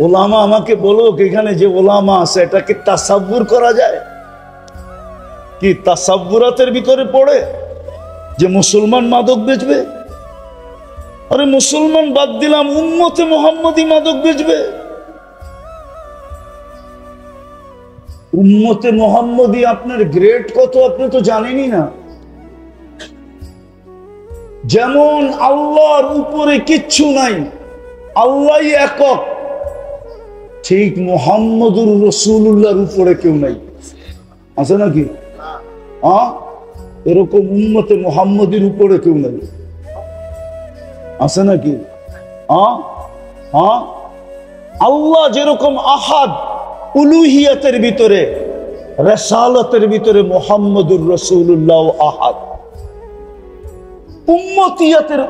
ওলামা আমাকে বলো, এখানে যে ওলামা আছে এটাকে তাসাব্বুর করা যায় কি? তাসাব্বুরাতের ভিতরে পড়ে যে মুসলমান মাদক বেচবে? আরে মুসলমান বাদ দিলাম, উম্মতে মুহাম্মদী মাদক বেচবে। উম্মতে মুহাম্মদী আপনার গ্রেড কত আপনি তো জানেনই না। যেমন আল্লাহর উপরে কিচ্ছু নাই, আল্লাহই একক, ঠিক মুহাম্মদুর রাসূলুল্লাহর উপরে কেউ নাই। আছে নাকি? এরকম উম্মতে মুহাম্মদীর উপরে কেউ নাই। আছে নাকি? আল্লাহ যেরকম আহাদ উলুহিয়াতের ভিতরে, রিসালাতের ভিতরে মুহাম্মদুর রাসূলুল্লাহ আহাদ।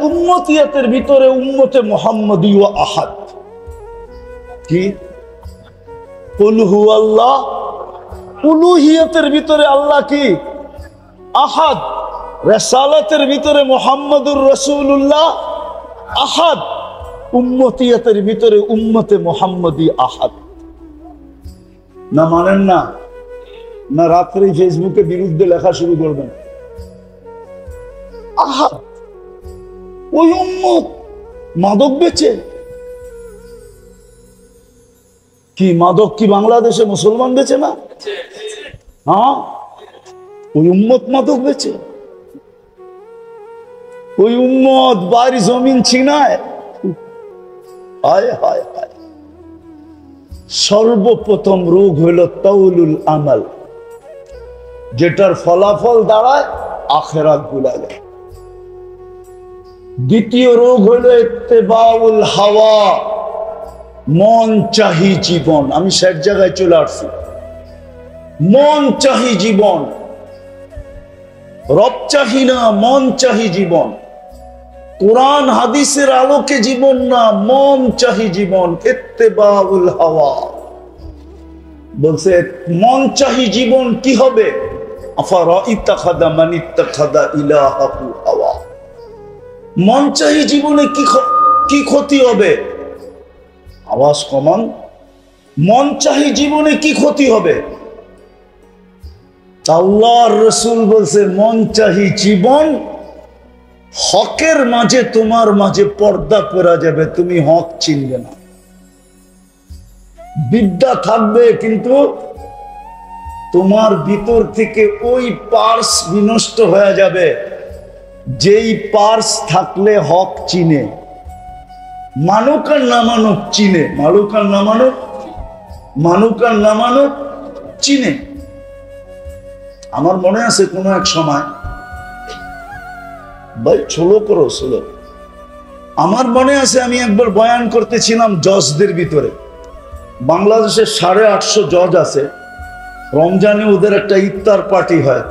উম্মতিয়াতের ভিতরে উম্মতে মুহাম্মদী ও আহাদ। কি? কুল হুয়াল্লাহ। উলুহিয়াতের ভিতরে আল্লাহ কি? আহাদ। রিসালাতের ভিতরে মুহাম্মদুর রাসূলুল্লাহ আহাদ। উম্মতিয়াতের ভিতরে উম্মতে মুহাম্মদী আহাদ। না মানেন না? না রাত্রে ফেসবুকে বিরুদ্ধে লেখা শুরু করবেন? আহাদ। ওই উম্মত মাদক বেচে। কি মাদক কি বাংলাদেশে মুসলমান বেচে না? ওই উম্মত মাদক বেচে। ওই উম্মত বাড়ি জমিন ছিনায়। হায় হায় হায়। সর্বপ্রথম রোগ হইল তাউলুল আমাল, যেটার ফলাফল দাঁড়ায় আখিরাত ভুলা যায়। দ্বিতীয় রোগ হইল ইত্তেবাউল হাওয়া, মন চাহি জীবন। আমি সব জায়গায় চলে আসছি। মন চাহি জীবন, রব চাহি না, মন চাহি জীবন। কোরআন হাদিসের আলোকে জীবন না, মন চাহি জীবন। ইত্তেবাউল হাওয়া বলছে মন চাহি জীবন কি হবে? আফারাইতাখাদা মান ইত্তাখাদা ইলাহাহু হাওয়া। মন চাহি জীবনে কি ক্ষতি হবে? আওয়াজ কমান। মন চাহি জীবনে কি ক্ষতি হবে? আল্লাহর রাসূল বলছে মন চাহি জীবন, হকের মাঝে তোমার মাঝে পর্দা করা যাবে, তুমি হক চিনবে না। বিদ্যা থাকবে কিন্তু তোমার ভিতর থেকে ওই পার্স বিনষ্ট হয়ে যাবে যেই পার্স থাকলে হক চিনে, মানুক আর না মানুক চিনে, মানুক আর না মানুক, মানুক আর না মানুক চিনে। আমার মনে আছে কোনো এক সময়, ভাই ছোলো করো ছোলো, আমার মনে আছে আমি একবার বয়ান করতেছিলাম জজদের ভিতরে। বাংলাদেশের 850 জজ আছে, রমজানে ওদের একটা ইফতার পার্টি হয়,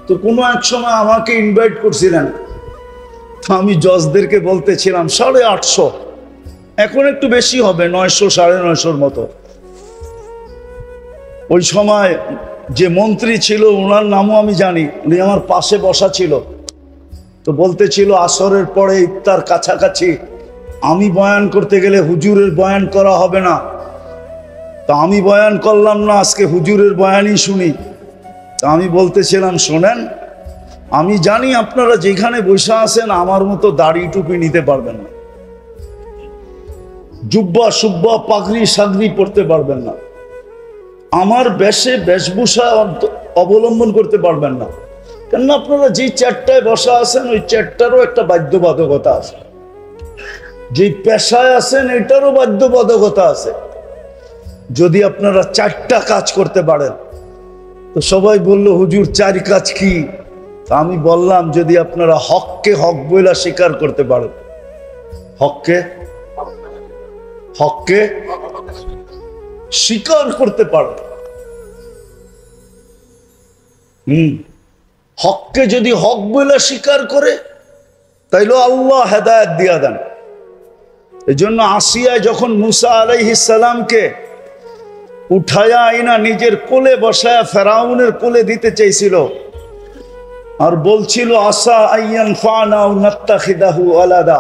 তো কোনো এক সময় আমাকে ইনভাইট করছিলেন, তো আমি জজদেরকে বলতেছিলাম 850, এখন একটু বেশি হবে, 900 950 মতো। ওই সময় যে মন্ত্রী ছিল ওনার নামও আমি জানি, উনি আমার পাশে বসা ছিল, তো বলতেছিল আসরের পরে ইফতার কাছাকাছি আমি বয়ান করতে গেলে হুজুরের বয়ান করা হবে না, তা আমি বয়ান করলাম না, আজকে হুজুরের বয়ানই শুনি। তা আমি বলতেছিলাম শোনেন, আমি জানি আপনারা যেখানে বসে আছেন আমার মতো দাড়ি টুপি নিতে পারবেন না, জুব্বা সুব্বা পাগড়ি সাগড়ি পড়তে পারবেন না, আমার বেশভূষা অবলম্বন করতে পারবেন না, কেননা আপনারা যে চারটায় বসা আছেন ওই চারটারও একটা বাধ্যবাধকতা আছে, যে পেশায় আছেন এটারও বাধ্যবাধকতা আছে। যদি আপনারা 4টা কাজ করতে পারেন, তো সবাই বলল হুজুর 4 কাজ কি? আমি বললাম যদি আপনারা হককে হক বইলা স্বীকার করতে পারেন, হককে হককে স্বীকার করতে পারেন, হককে যদি হক বইলা স্বীকার করে তাইলে আল্লাহ হেদায়েত দিয়া দেন। এই জন্য আসিয়ায় যখন মুসা আলাইহিস সালামকে উঠায়া আইনা নিজের কোলে বসায়া ফেরাউনের কোলে দিতে চাইছিল, আর বলছিল আসা আইয়ান ফানা ও নাত্তাখিদাহু আলাদা,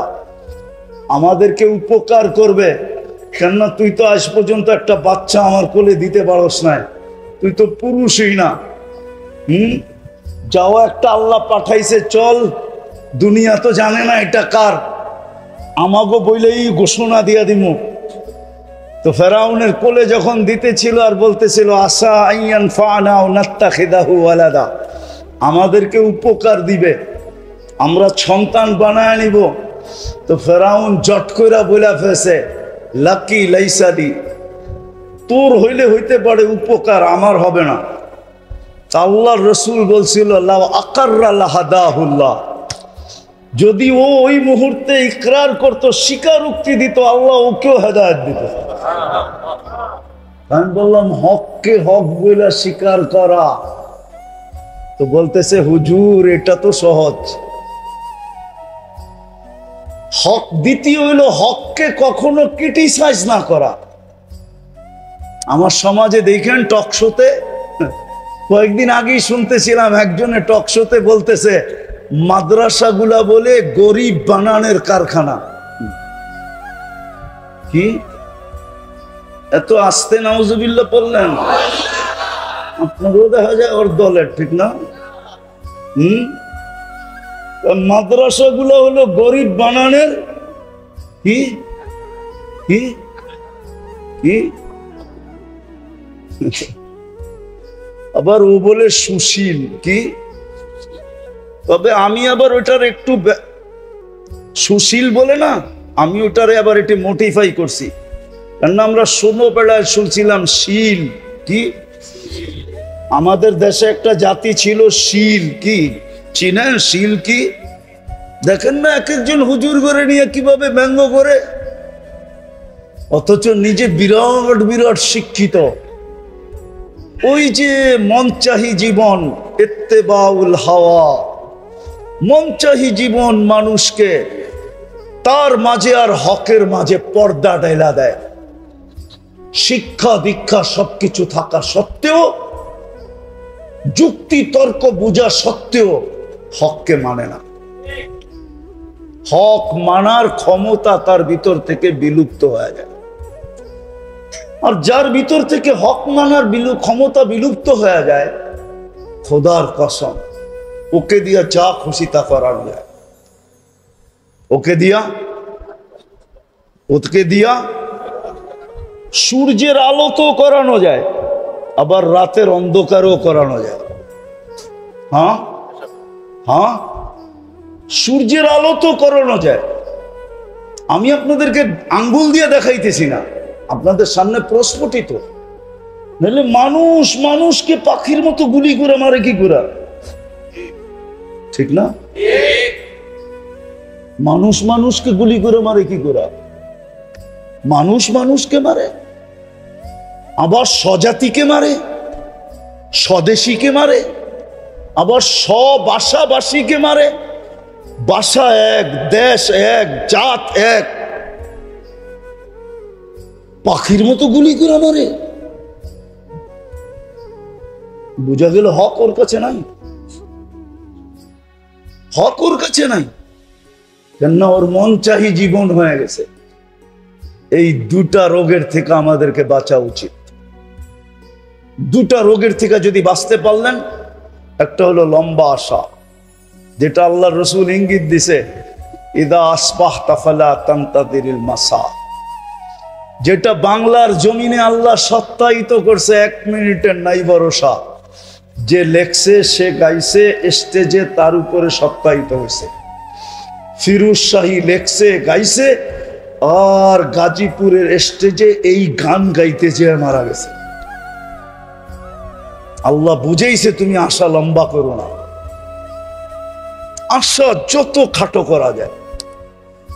আমাদেরকে উপকার করবে, কেননা তুই তো আজ পর্যন্ত একটা বাচ্চা আমার কোলে দিতে পারস না, তুই তো পুরুষই না, যাও একটা আল্লাহ পাঠাইছে, চল, দুনিয়া তো জানে না এটা কার, আমাগো বইলেই ঘোষণা দিয়া দিমু। তো ফেরাউনের কোলে যখন দিতেছিল আর বলতেছিল আসা আইয়ান ফানা ও নাত্তাখিদাহু আলাদা, আমাদেরকে উপকার দিবে, আমরা সন্তান বানায় নিব, তো ফেরাউন জট কইরা বইলা ফেসে লাকি লাইসাদি, তোর হইলে হইতে পারে উপকার, আমার হবে না। আল্লাহর রাসূল বলছিল লাউ আকাররা লাহাদাহুল্লাহ, যদি ও ওই মুহূর্তে ইকরার করত, স্বীকারোক্তি দিত, আল্লাহ ওকেও হেদায়েত দিত। আমি বললাম হককে হক বইলা স্বীকার করা, তো বলতেছে হুজুর এটা তো সহজ। হক দ্বিতীয় হইল হককে কখনো ক্রিটিসাইজ না করা। আমার সমাজে দেখেন টকশোতে, কয়েকদিন আগেই শুনতেছিলাম একজনে টকশোতে বলতেছে মাদ্রাসাগুলা বলে গরিব বানানের কারখানা। কি এত আস্তে নাউজুবিল্লাহ পড়লেন? আপনারও দেখা যায় ওর দলের, ঠিক না? মাদ্রাসাগুলো হলো গরিব বানানের কি কি কি আবার ও বলে সুশীল কি, তবে আমি আবার ওটার একটু সুশীল বলে না, আমি ওটারে আবার একটু মোটিফাই করছি, কেননা আমরা ছোটবেলায় শুনছিলাম শীল কি, আমাদের দেশে একটা জাতি ছিল শীল কি, চিনেন শীল কি? দেখেন না এক একজন হুজুর করে নিয়ে কিভাবে ব্যঙ্গ করে, অথচ নিজে বিরাট বিরাট শিক্ষিত। ওই যে মনচাহি জীবন, ইত্তেবাউল হাওয়া, মনচাহি জীবন মানুষকে তার মাঝে আর হকের মাঝে পর্দা ঢেলা দেয়। শিক্ষা দীক্ষা সবকিছু থাকা সত্ত্বেও, যুক্তি তর্ক বোঝা সত্ত্বেও হককে মানে না। হক মানার ক্ষমতা তার ভিতর থেকে বিলুপ্ত হয়ে যায়। আর যার ভিতর থেকে হক মানার ক্ষমতা বিলুপ্ত হয়ে যায়, খোদার কসম, ওকে দিয়া যা খুশি তা করানো যায়। ওকে দিয়া সূর্যের আলো তো করানো যায়, আবার রাতের অন্ধকারও করানো যায়। হ্যাঁ হ্যাঁ, সূর্যের আলো তো করানো যায়। আমি আপনাদেরকে আঙ্গুল দিয়ে দেখাইতেছি না, আপনাদের সামনে প্রস্ফুটিত। নাহলে মানুষকে পাখির মতো গুলি করে মারে কি করে? ঠিক না? মানুষকে গুলি করে মারে কি করে? মানুষকে মারে, আবার স্বজাতিকে মারে, স্বদেশীকে মারে, আবার স্বভাষাভাষীকে মারে। ভাষা এক, দেশ এক, জাত এক, পাখির মতো গুলি করে মারে। বুঝা গেল হক ওর কাছে নাই, হক ওর কাছে নাই। কেননা ওর মন চাহি জীবন হয়ে গেছে। এই দুটা রোগের থেকে আমাদেরকে বাঁচা উচিত। দুটা রোগের থেকে যদি বাঁচতে পারলেন, একটা হলো লম্বা আশা, যেটা আল্লাহ রসুল ইঙ্গিত দিছে, ইদা আসবাহতা ফালা তানতাদিরিল মাসা, যেটা বাংলার জমিনে আল্লাহ সত্যায়িত করছে, 1 মিনিটের নাই ভরসা। যে লেখছে, সে গাইছে, স্টেজে তার উপরে সত্যায়িত হয়েছে। ফিরোজ শাহী লেখছে, গাইছে, আর গাজীপুরের স্টেজে এই গান গাইতে যেয়ে মারা গেছে। আল্লাহ বুঝেইছে তুমি আশা লম্বা করো না, আশা যত খাটো করা যায়।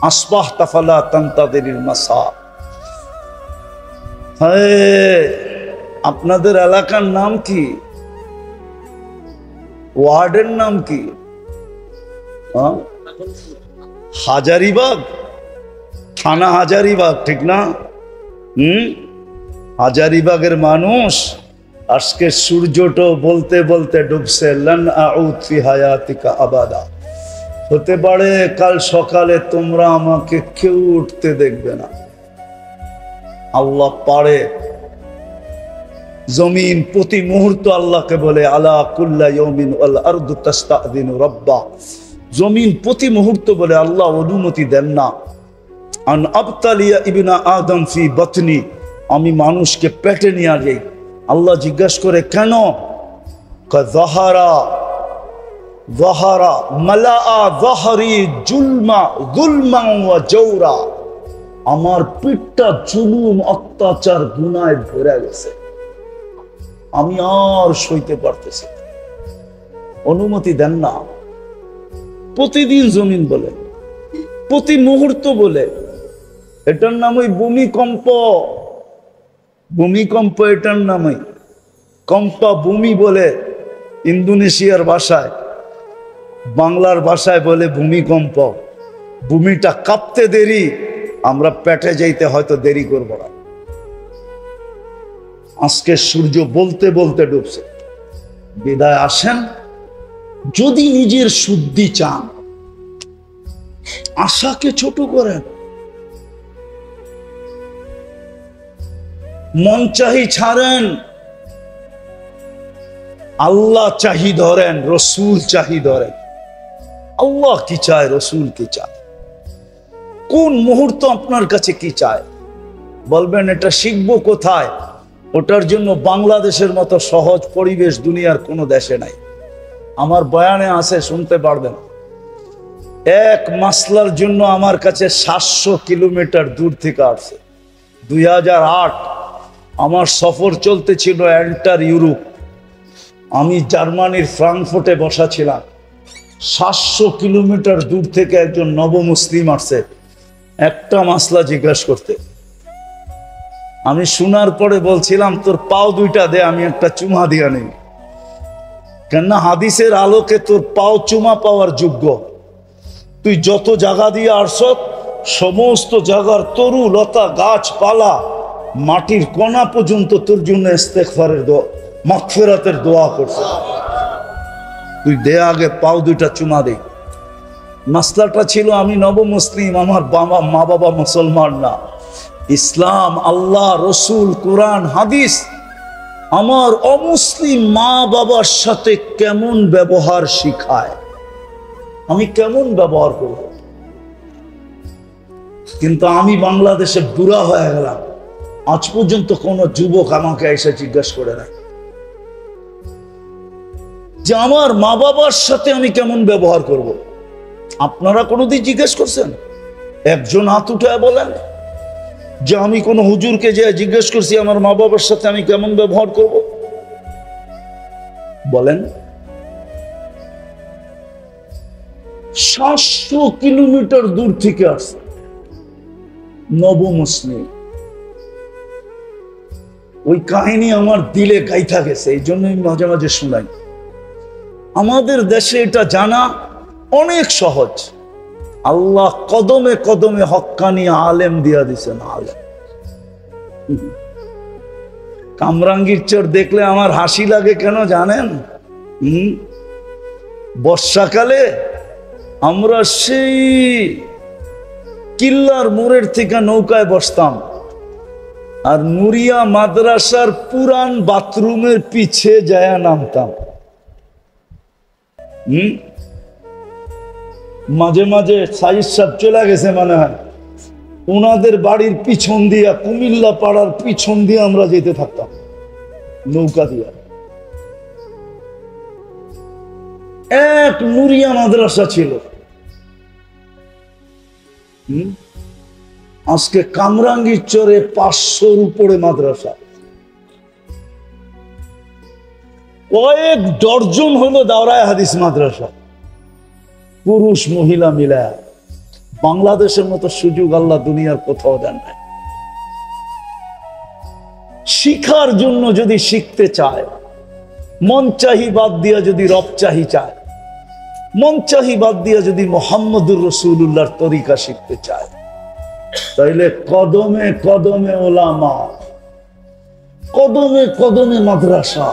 আসবাহতা ফালা তানতাদিরিল মাসা। আপনাদের এলাকার নাম কি? ওয়ার্ডের নাম কি? হাজারিবাগ, থানা হাজারিবাগ, ঠিক না? হাজারিবাগের মানুষ আজকে সূর্যটা বলতে বলতে ডুবছে। লান আউদ ফি হায়াতিকা আবাদা। হতে পারে কাল সকালে তোমরা আমাকে কেউ উঠতে দেখবে না। আল্লাহ পারে। জমিন প্রতি মুহূর্ত আল্লাহকে বলে, আলা কুল্লা ইয়াউমিন ওয়াল আরদু তাস্তাযিনু রাব্বা। জমিন প্রতি মুহূর্ত বলে, আল্লাহ অনুমতি দেন না। আন আবতালিয়া ইবনা আদম ফি বাতনি, আমি মানুষকে পেটে নিয়ে যাই। আল্লাহ জিজ্ঞাসা করে, কেন? যাহারা মালাআ যাহরি যুলমান ওয়া জাওরা, আমার পিঠটা জুলুম অত্যাচার গুনায় ভরে গেছে, আমি আর সইতে পারতেছি, অনুমতি দেন না। প্রতিদিন জমিন বলে, প্রতি মুহূর্ত বলে। এটার নাম ওই ভূমিকম্প। ভূমিকম্প এটার নামই কম্পা ভূমি বলে ইন্দোনেশিয়ার ভাষায়, বাংলার ভাষায় বলে ভূমিকম্প। ভূমিটা কাঁপতে দেরি, আমরা পেটে যাইতে হয়তো দেরি করব না। আজকে সূর্য বলতে বলতে ডুবছে। বিদায় আসেন, যদি নিজের শুদ্ধি চান, আশাকে ছোট করেন, মন চাহি ছাড়েন, আল্লাহ চাহি ধরেন, রসুল চাহি ধরেন। আল্লাহ কি চায়, রসুল কি চায়, কোন মুহূর্ত আপনার কাছে কি চায়, বলবেন এটা শিখবো কোথায়? ওটার জন্য বাংলাদেশের মতো সহজ পরিবেশ দুনিয়ার কোনো দেশে নাই। আমার বয়ানে আছে, শুনতে পারবেন। এক মাসলার জন্য আমার কাছে 700 কিলোমিটার দূর থেকে আসছে। 2008 আমার সফর চলতেছিল এন্টার ইউরোপ। আমি জার্মানির ফ্রাঙ্কফুর্টে বসা ছিলাম। 700 কিলোমিটার দূর থেকে একজন নবমুসলিম আসছে একটা মাসলা জিজ্ঞাসা করতে। আমি শোনার পরে বলছিলাম, তোর পাও দুইটা দে, আমি একটা চুমা দিয়া নেই। কেননা হাদিসের আলোকে তোর পাও চুমা পাওয়ার যোগ্য। তুই যত জায়গা দিয়ে আসছ, সমস্ত জায়গার তরু লতা গাছপালা মাটির কণা পর্যন্ত তোর জন্য ইস্তেগফারের দোয়া, মাগফিরাতের দোয়া করছে। তুই দে আগে, পাও দুইটা চুমা দে। মাসলাটা ছিল, আমি নবমুসলিম, আমার মা বাবা মুসলমান না। ইসলাম, আল্লাহ, রসুল, কোরআন, হাদিস আমার অমুসলিম মা বাবার সাথে কেমন ব্যবহার শিখায়, আমি কেমন ব্যবহার করব। কিন্তু আমি বাংলাদেশে বুড়া হয়ে গেলাম, আজ পর্যন্ত কোন যুবক আমাকে এসে জিজ্ঞাসা করে না যে আমার মা বাবার সাথে আমি কেমন ব্যবহার করব। আপনারা কোনোদিন জিজ্ঞেস করছেন? একজন হাত উঠায় বলেন যে আমি কোন হুজুরকে যে জিজ্ঞেস করছি আমার মা বাবার সাথে আমি কেমন ব্যবহার করব, বলেন। 700 কিলোমিটার দূর থেকে আসছে নবমুসলিম। ওই কাহিনী আমার দিলে গাইথা গেছে, এই জন্য আমি মাঝে মাঝে শুনাই। আমাদের দেশে এটা জানা অনেক সহজ। আল্লাহ কদমে কদমে হক্কানি আলেম দিয়া দিছেন। আলেম কামরাঙ্গীর চর দেখলে আমার হাসি লাগে কেন জানেন? বর্ষাকালে আমরা সেই কিল্লার মোড়ের থেকে নৌকায় বসতাম, আর নুরিয়া মাদ্রাসার পুরান বাথরুমের পিছে যায়া নামতাম। মাঝে মাঝে সাইদ সাহেব চলে গেছে মনে হয়, ওনাদের বাড়ির পিছন দিয়া, কুমিল্লা পাড়ার পিছন দিয়ে আমরা যেতে থাকতাম নৌকা দিয়া। এক নুরিয়া মাদ্রাসা ছিল। আজকে কামরাঙ্গীর চরে 500-র উপরে মাদ্রাসা, কয়েক ডর্জন হলো দাওরায়ে হাদিস মাদ্রাসা, পুরুষ মহিলা মিলা। বাংলাদেশের মতো সুযোগ আল্লাহ দুনিয়ার কোথাও দেন নাই। শিখার জন্য যদি শিখতে চায়, মন চাহি বাদ দিয়া যদি রব চাহি চায়, মন চাহি বাদ দিয়া যদি মুহাম্মদুর রাসূলুল্লাহর তরিকা শিখতে চায়, তাইলে কদমে কদমে ওলামা, কদমে কদমে মাদ্রাসা,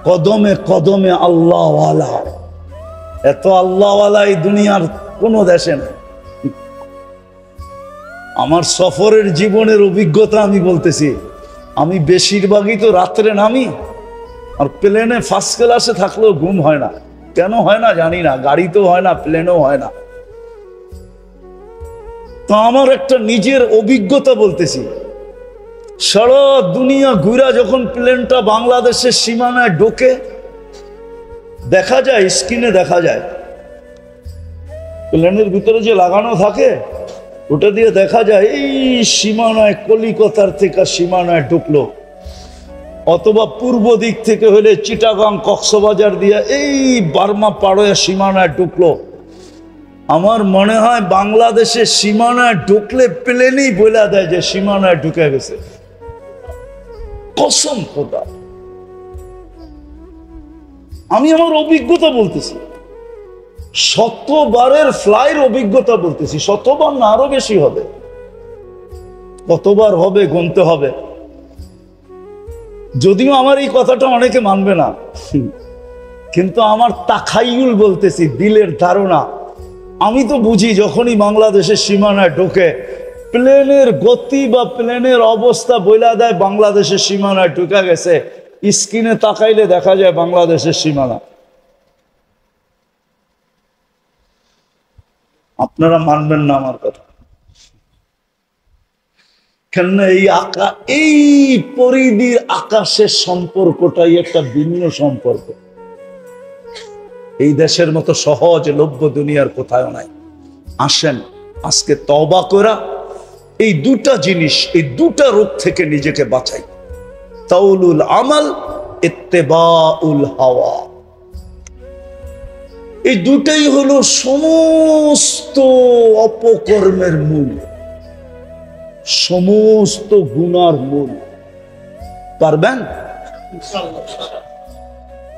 কদমে কদমে আল্লাহওয়ালা। এত আল্লাহওয়ালা এই দুনিয়ার কোন দেশে নেই। আমার সফরের জীবনের অভিজ্ঞতা আমি বলতেছি। আমি বেশিরভাগই তো রাত্রে নামি, আর প্লেনে ফার্স্ট ক্লাসে থাকলেও ঘুম হয় না। কেন হয় না জানি না, গাড়িতেও হয় না, প্লেনেও হয় না। তো আমার একটা নিজের অভিজ্ঞতা বলতেছি। সারা দুনিয়া ঘুরা যখন প্লেনটা বাংলাদেশের সীমানায় ঢোকে, দেখা যায়, স্ক্রিনে দেখা যায়, প্লেনের ভিতরে যে লাগানো থাকে ওটা দিয়ে দেখা যায় এই সীমানায় কলিকাতার থেকে সীমানায় ঢুকলো, অথবা পূর্ব দিক থেকে হলে চিটাগাং কক্সবাজার দিয়ে এই বার্মা পাড়োয়া সীমানায় ঢুকলো। আমার মনে হয় বাংলাদেশের সীমানায় ঢুকলে প্লেনই বলে দেয় যে সীমানায় ঢুকে গেছে। কসম খোদা, আমি আমার অভিজ্ঞতা বলতেছি, 100বারের ফ্লাইয়ের অভিজ্ঞতা বলতেছি। 100বার না, আরো বেশি হবে। কতবার হবে গুনতে হবে। যদিও আমার এই কথাটা অনেকে মানবে না, কিন্তু আমার তাখাইয়ুল বলতেছি, দিলের ধারণা। আমি তো বুঝি যখনই বাংলাদেশের সীমানায় ঢোকে, প্লেনের গতি বা প্লেনের অবস্থা বইলা দেয় বাংলাদেশের সীমানায় ঢুকে গেছে। স্ক্রিনে তাকাইলে দেখা যায় বাংলাদেশের সীমানা। আপনারা মানবেন না আমার কথা, কেননা এই পরিধির আকাশের সম্পর্কটাই একটা ভিন্ন সম্পর্ক। এই দেশের মতো সহজলভ্য দুনিয়ার কোথাও নাই। আসেন আজকে তওবা করা এই দুটা জিনিস, এই দুটা রোগ থেকে নিজেকে বাঁচাই। তাউলুল আমাল, ইত্তেবাউল হাওয়া। এই দুটাই হলো সমস্ত অপকর্মের মূল, সমস্ত গুনার মূল। পারবেন?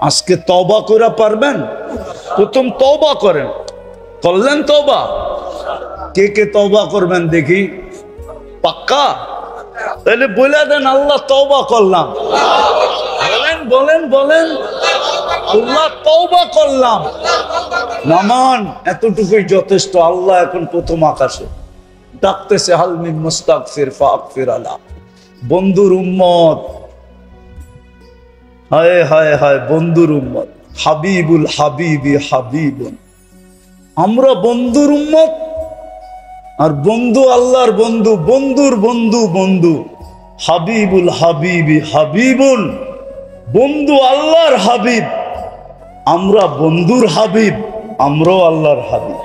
আজকে তওবা করা পারবেন? প্রথম তওবা করেন। করলেন তওবা? কে কে তওবা করবেন দেখি? পাক্কা? তাহলে বলে দেন আল্লাহ তওবা করলাম। বলেন বলেন বলেন, আল্লাহ তওবা করলাম। নামান, এতটুকুই যথেষ্ট। আল্লাহ এখন প্রথম আকাশে ডাকতেছে, হাল মিন মুস্তাগফির ফাগফির আলা। বন্ধুর উম্মত, হায় হায় হায়, বন্ধুর উম্মত, হাবিবুল হাবিবি হাবিবুন। আমরা বন্ধুর উম্মত, আর বন্ধু আল্লাহর বন্ধু, বন্ধুর বন্ধু বন্ধু। হাবিবুল হাবিবি হাবিবুন, বন্ধু আল্লাহর হাবিব। আমরা বন্ধুর হাবিব, আমরাও আল্লাহর হাবিব।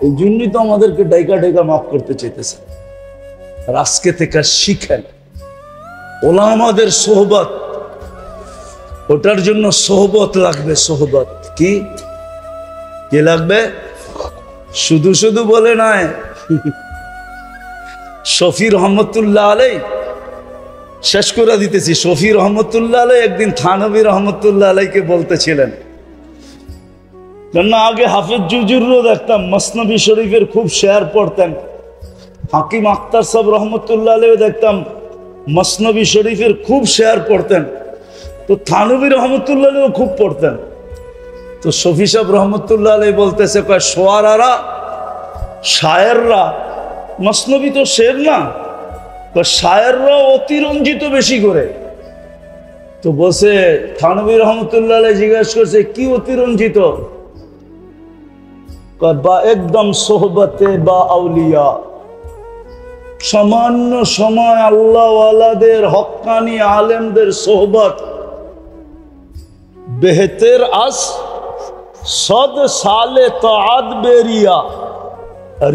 এই জন্যই তো আমাদেরকে ডাইকা ডাইকা মাফ করতে চাইতেছে। আর আজকে থেকে শিখেন ওলামাদের সোহবত, ওটার জন্য সোহবত লাগবে। সোহবত কি কি লাগবে? শুধু শুধু বলে নাই। শফি রহমতুল্লাহ আলাই, শেষ করে দিতেছি। শফি রহমতুল্লাহ আলাই একদিন থানভী রহমতুল্লাহ আলাইকে বলতেছিলেন, কেননা আগে হাফেজ জুজুরও দেখতাম মসনবী শরীফের খুব শেয়ার পড়তেন। হাকিম আখতার সাহেব রহমতুল্লাহ আলাইও দেখতাম মসনবী শরীফের খুব শেয়ার পড়তেন। তো থানভী রহমতুল্লাহ আলাইও খুব পড়তেন। তো শফি সাহেব রহমতুল্লাহ আলাই বলতেছে, কয় শোয়ারারা, শায়েররা, মসনবী তো শের না, শায়েররা অতিরঞ্জিত বেশি করে। তো বসে থানভী রহমতুল্লাহ আলাই জিজ্ঞাসা করছে, কি অতিরঞ্জিত? বা একদম সোহবতে বা আউলিয়া, সামান্য সময় আল্লাহ ওয়ালাদের হক্কানি আলেমদের সোহবত বেহতের আস সদ সালে তাআত বেরিয়া,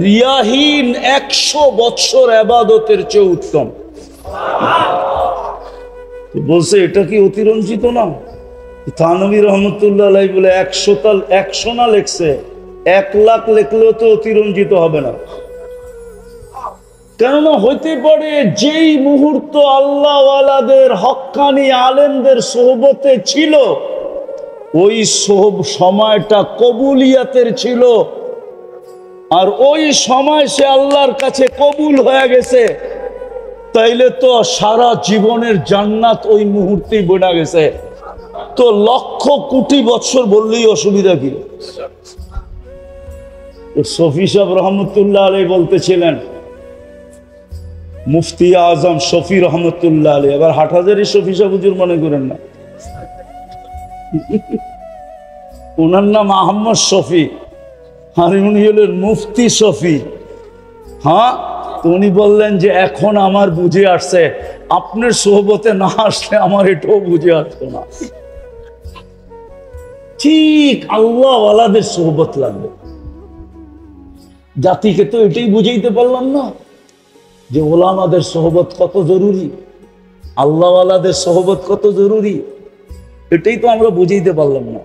রিয়াহীন 100 বছর ইবাদতের চেয়ে উত্তম। বলছে এটা কি অতিরঞ্জিত না? থানভী রহমতুল্লাহ আলাইহি বলে 100 না লেখছে, 1 লাখ লেখলেও তো অতিরঞ্জিত হবে না। কেননা হইতে পারে যেই মুহূর্ত আল্লাহ ওয়ালাদের হক্কানি আলেমদের সোহবতে ছিল, ওই সময়টা কবুলিয়াতের ছিল, আর ওই সময় সে আল্লাহর কাছে কবুল হয়ে গেছে, তাইলে তো সারা জীবনের জান্নাত ওই মুহূর্তেই বনা গেছে। তো লক্ষ কোটি বছর বললেই অসুবিধা কি? শফি সাহেব রহমতুল্লাহ আলাইহি বলতেছিলেন, মুফতি আজম শফি রহমতুল্লাহ আলাইহি, এবার হাটহাজারী শফি সাহেব হুজুর মনে করেন না, ওনার নাম আহমদ শফি, আর উনি হলেন মুফতি শফি। হ্যাঁ, তো উনি বললেন যে এখন আমার বুঝে আসছে, আপনার সোহবতে না আসলে আমার এটাও বুঝে আসতো না। ঠিক আল্লাহ ওয়ালাদের সোহবত লাগবে। জাতিকে তো এটাই বুঝাইতে পারলাম না যে ওলামাদের সোহবত কত জরুরি, আল্লাহ ওয়ালাদের সোহবত কত জরুরি, এটাই তো আমরা বুঝাইতে পারলাম না।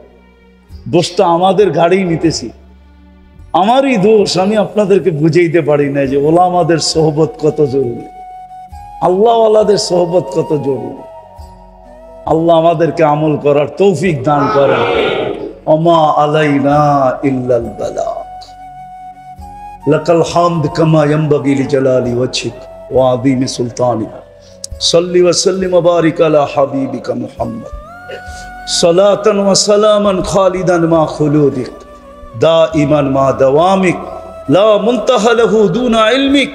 দোষটা আমাদের গাড়ি নিতেছি, আমারই দোষ, আমি আপনাদেরকে বুঝাইতে পারি না যে ওলামাদের সোহবত কত জরুরি, আল্লাহ ওয়ালাদের সোহবত কত জরুরি। আল্লাহ আমাদেরকে আমল করার তৌফিক দান করেন। ওমা আলাইনা ইল্লাল বালাগ। লাকাল হামদ কামা ইয়ানবাগি লিজালালি ওয়াজহিক ওয়া আযীমি সুলতানিক। সাল্লি ওয়া সাল্লিম ওয়া বারিক আলা হাবিবিকা মুহাম্মদ সালাতান ওয়া সালামান খালিদান মা খুলুদিক দাইমান মা দাওয়ামিক লা মুনতাহা লাহু দুনা ইলমিক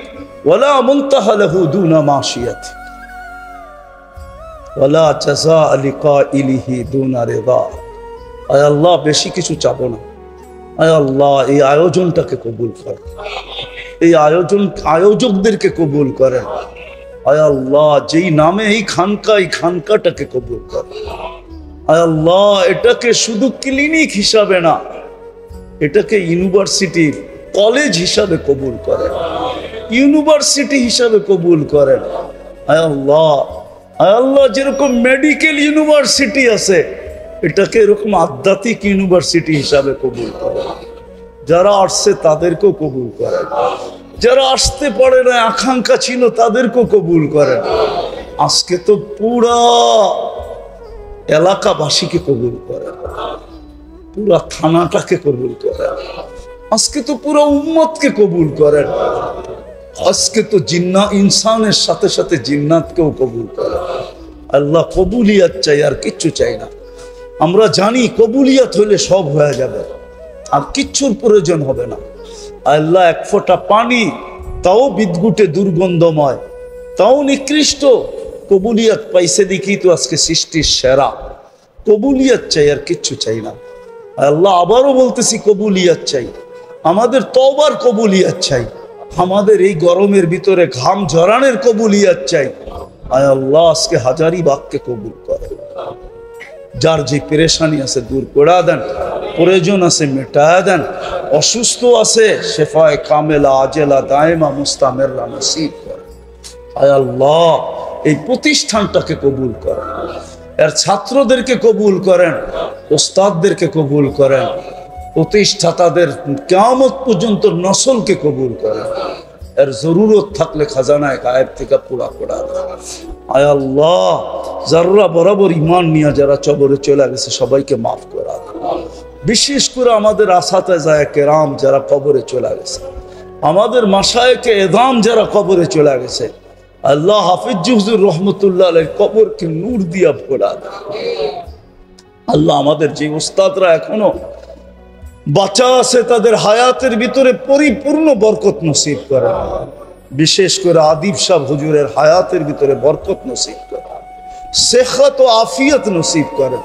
ওয়া লা মুনতাহা লাহু দুনা মাশিয়াতিক ওয়া লা জাযা লিকাইলিহি দুনা রিদা। আয় আল্লাহ, বেশি কিছু চাবো না। আয় আল্লাহ, এই আয়োজনটাকে কবুল করেন, এই আয়োজকদেরকে কবুল করেন। আয় আল্লাহ, যেই নামে এই খানকাটাকে কবুল করেন। আয় আল্লাহ, এটাকে শুধু ক্লিনিক হিসাবে না, এটাকে ইউনিভার্সিটি কলেজ হিসাবে কবুল করেন, ইউনিভার্সিটি হিসাবে কবুল করেন। আয় আল্লাহ, যেরকম মেডিকেল ইউনিভার্সিটি আছে, এটাকে এরকম আধ্যাত্মিক ইউনিভার্সিটি হিসাবে কবুল করেন। যারা আসছে তাদেরকেও কবুল করেন, যারা আসতে পারে না, আকাঙ্ক্ষা ছিল, তাদেরকেও কবুল করেন। আজকে তো পুরা এলাকাবাসীকে কবুল করেন, পুরা থানাটাকে কবুল করেন, আজকে তো পুরো উম্মতকে কবুল করেন, আজকে তো ইনসানের সাথে সাথে জিন্নাতকেও কবুল করেন। আল্লাহ, কবুলিয়াত চাই, আর কিচ্ছু চাই না। আমরা জানি কবুলিয়াত হলে সব হয়ে যাবে, আর কিচ্ছুর প্রয়োজন হবে না। আল্লাহ, এক ফোঁটা পানি, তাও বিদঘুটে দুর্গন্ধময়, তাও নিকৃষ্ট, কবুলিয়ত পাইছে দেখি তো আজকে সৃষ্টির সেরা। কবুলিয়ত চাই, আর কিচ্ছু চাই না। আল্লাহ আবারও বলতেছি কবুলিয়ত চাই, আমাদের তওবার কবুলিয়ত চাই, আমাদের এই গরমের ভিতরে ঘাম ঝরানোর কবুলিয়ত চাই। আয় আল্লাহ আজকে হাজারিবাগকে কবুল করে, যার যে পেরেশানি আছে দূর করে দেন, প্রয়োজন আছে মেটায় দেন, অসুস্থ আছে শেফায়ে কামেলা আজেলা দায়েমা মুস্তামেররা নসিব করে। আয় আল্লাহ এই প্রতিষ্ঠানটাকে কবুল করেন, এর ছাত্রদেরকে কবুল করেন, ওস্তাদদেরকে কবুল করেন, প্রতিষ্ঠাতাদের কিয়ামত পর্যন্ত নসলকে কবুল করেন। এর জরুরত থাকলে খাজানায় গায়েব থেকে পুরা করা দেন। আয় আল্লাহ যারা বরাবর ইমান নিয়ে যারা কবরে চলে গেছে সবাইকে মাফ করা দেন। বিশেষ করে আমাদের আসাতেজায়ে কেরাম যারা কবরে চলে গেছে, আমাদের মাশায়েখে এদাম যারা কবরে চলে গেছে, আল্লাহ হাফিজ হুজুর রহমতুল্লাহ আলাইহির কবরকে নূর দিয়া ভরা দেন। আল্লাহ আমাদের যে উস্তাদরা এখনো বাঁচা আছে তাদের হায়াতের ভিতরে পরিপূর্ণ বরকত নসিব করেন। বিশেষ করে আদিব সাহেব হুজুরের হায়াতের ভিতরে বরকত নসিব করেন, সেহত ও আফিয়ত নসিব করেন,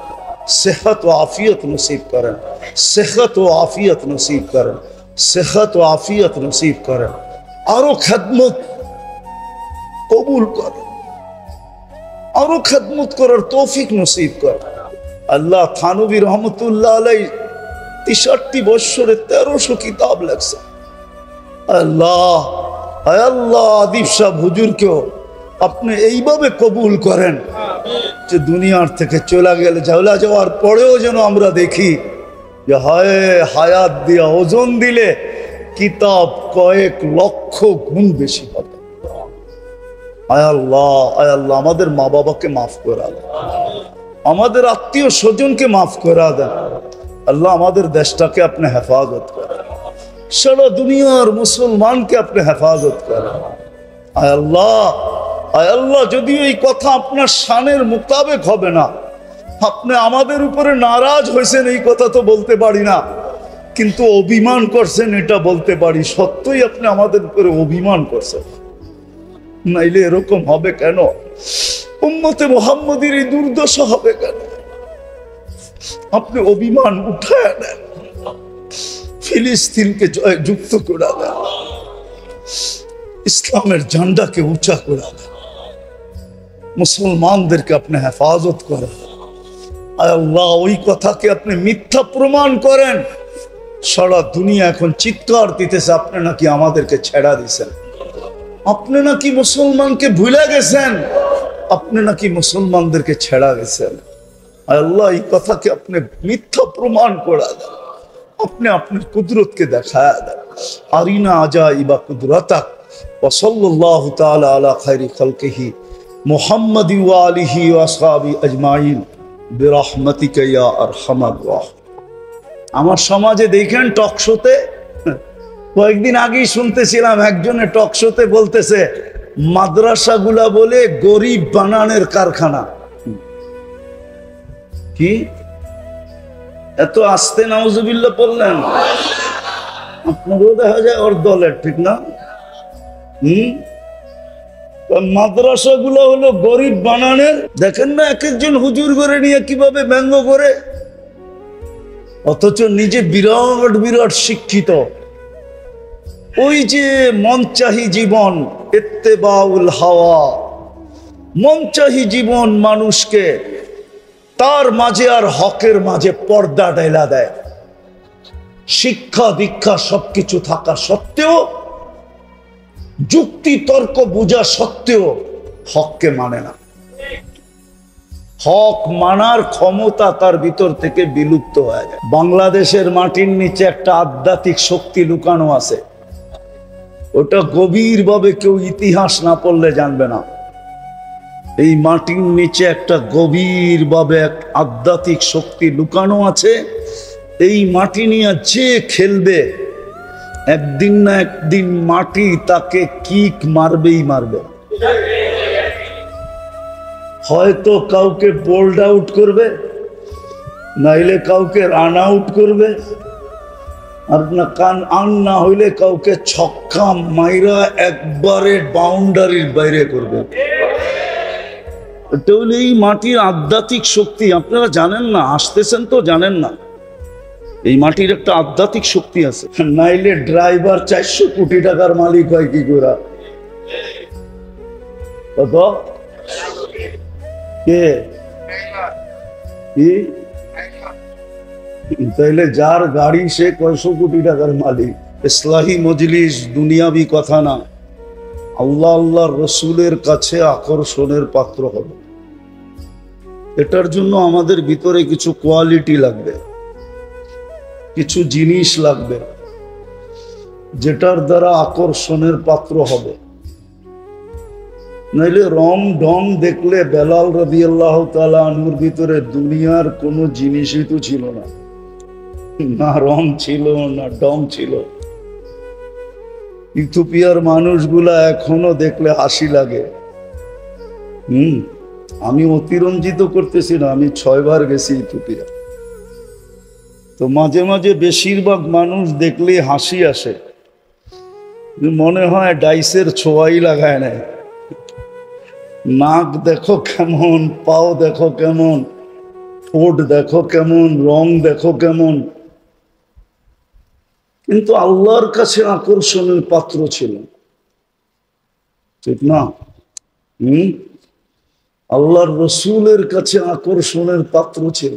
সেহত ও আফিয়ত নসিব করেন, সেহত ও আফিয়ত নসিব করেন, সেহত ও আফিয়ত নসিব করেন। আরো খেদমত কবুল করেন, আরো খেদমত করার তৌফিক নসিব করেন। আল্লাহ থানবী রহমতুল্লাহ আলাইহি 63 বছরে 1300 কিতাব লেখছে। আল্লাহ আল্লাহ আদিব সাহেব হুজুরকেও আপনি এইভাবে কবুল করেন যে দুনিয়ার থেকে চলে গেলে চলে যাওয়ার পরেও যেন আমরা দেখি যে হায়াত দিয়া ওজন দিলে কিতাব কয়েক লক্ষ গুণ বেশি হবে। আয় আল্লাহ আমাদের মা বাবাকে মাফ করে দেন, আমাদের আত্মীয় স্বজনকে মাফ করে দেন। আল্লাহ আমাদের দেশটাকে আপনি হেফাজত করেন, সারা দুনিয়ার মুসলমানকে আপনি হেফাজত করেন। আয় আল্লাহ যদিও এই কথা আপনার শানের মোতাবেক হবে না, আপনি আমাদের উপরে নারাজ হয়েছেন এই কথা তো বলতে পারি না, কিন্তু অভিমান করছেন এটা বলতে পারি। সত্যই আপনি আমাদের উপরে অভিমান করছেন, নাইলে এরকম হবে কেন? উম্মতে মুহাম্মদীর এই দুর্দশা হবে কেন? আপনি অভিমান উঠায় নেন, ফিলিস্তিনকে যুক্ত করে দেন, ইসলামের ঝান্ডাকে উঁচা করে দেন, মুসলমানদেরকে আপনি হেফাজত করেন। আল্লাহ ওই কথাকে আপনি মিথ্যা প্রমাণ করেন। সারা দুনিয়া এখন চিৎকার দিতেছে আপনি নাকি আমাদেরকে ছেড়া দিছেন, আপনি নাকি মুসলমানকে ভুলে গেছেন, আপনি নাকি মুসলমানদেরকে ছেড়া গেছেন। আল্লাহ এই কথাকে আপনি মিথ্যা প্রমাণ করে দেন, আপনি আপনার কুদরতকে দেখায় দেন। আরিনা আজাইবা কুদরতাক ওয়া সাল্লাল্লাহু তাআলা আলা খায়রি খালকিহি মুহাম্মাদি ওয়া আলিহি ওয়া আসহাবি আজমাইন বিরহমাতিকা ইয়া আরহামার রাহিম। আমার সমাজে দেখেন টক শোতে কয়েকদিন আগেই শুনতেছিলাম একজনে টক শোতে বলতেছে মাদ্রাসাগুলা বলে গরিব বানানোর কারখানা। কি এত আস্তে নাউজুবিল্লাহ বললেন? আপনারও দেখা যায় ওর দলের, ঠিক না? মাদ্রাসাগুলো হলো গরিব বানানোর। দেখেন না এক একজন হুজুর করে নিয়ে কিভাবে ব্যঙ্গ করে, অথচ নিজে বিরাট বিরাট শিক্ষিত। ওই যে মনচাহি জীবন, ইত্তেবাউল হাওয়া, মনচাহি জীবন মানুষকে তার মাঝে আর হকের মাঝে পর্দা ডাইলা দেয়। শিক্ষা দীক্ষা সবকিছু থাকা সত্ত্বেও, যুক্তি তর্ক বোঝা সত্ত্বেও হককে মানে না। হক মানার ক্ষমতা তার ভিতর থেকে বিলুপ্ত হয়ে যায়। বাংলাদেশের মাটির নিচে একটা আধ্যাত্মিক শক্তি লুকানো আছে, ওটা গভীরভাবে কেউ ইতিহাস না পড়লে জানবে না। এই মাটির নিচে একটা গভীরভাবে এক আধ্যাত্মিক শক্তি লুকানো আছে। এই মাটি নিয়ে যে খেলবে একদিন না একদিন মাটি তাকে কিক মারবেই মারবে। হয়তো কাউকে বোল্ড আউট করবে, নাইলে কাউকে রান আউট করবে, আর না হইলে কাউকে ছক্কা মাইরা একবারে বাউন্ডারির বাইরে করবে। এটা হলো এই মাটির আধ্যাত্মিক শক্তি। আপনারা জানেন না, আসতেছেন তো জানেন না, এই মাটির একটা আধ্যাত্মিক শক্তি আছে। নাইলে ড্রাইভার 400 কোটি টাকার মালিক হয় কি করে? কত? কে? কি? তাইলে যার গাড়ি সে কয়শো কোটি টাকার মালিক। ইসলাহি মজলিস দুনিয়াবি কথা না, আল্লাহ আল্লাহর রসুলের কাছে আকর্ষণের পাত্র হবে। এটার জন্য আমাদের ভিতরে কিছু কোয়ালিটি লাগবে, কিছু জিনিস লাগবে, যেটার দ্বারা আকর্ষণের পাত্র হবে। নাইলে রং ঢং দেখলে বেলাল রাদিয়াল্লাহু তাআলা আনহুর ভিতরে দুনিয়ার কোনো জিনিসই তো ছিল না, না রং ছিল না ঢং ছিল। ইথিওপিয়ার মানুষগুলা এখনো দেখলে হাসি লাগে। আমি অতিরঞ্জিত করতেছি না, আমি 6 বার গেছি ইথিওপিয়া। তো মাঝে মাঝে বেশিরভাগ মানুষ দেখলে হাসি আসে, মনে হয় ডাইসের ছোঁয়াই লাগায় নেয়। নাক দেখো কেমন, পাও দেখো কেমন, ঠোঁট দেখো কেমন, রং দেখো কেমন, কিন্তু আল্লাহর কাছে আকর্ষণের পাত্র ছিল, ঠিক না? আল্লাহর রসুলের কাছে আকর্ষণের পাত্র ছিল।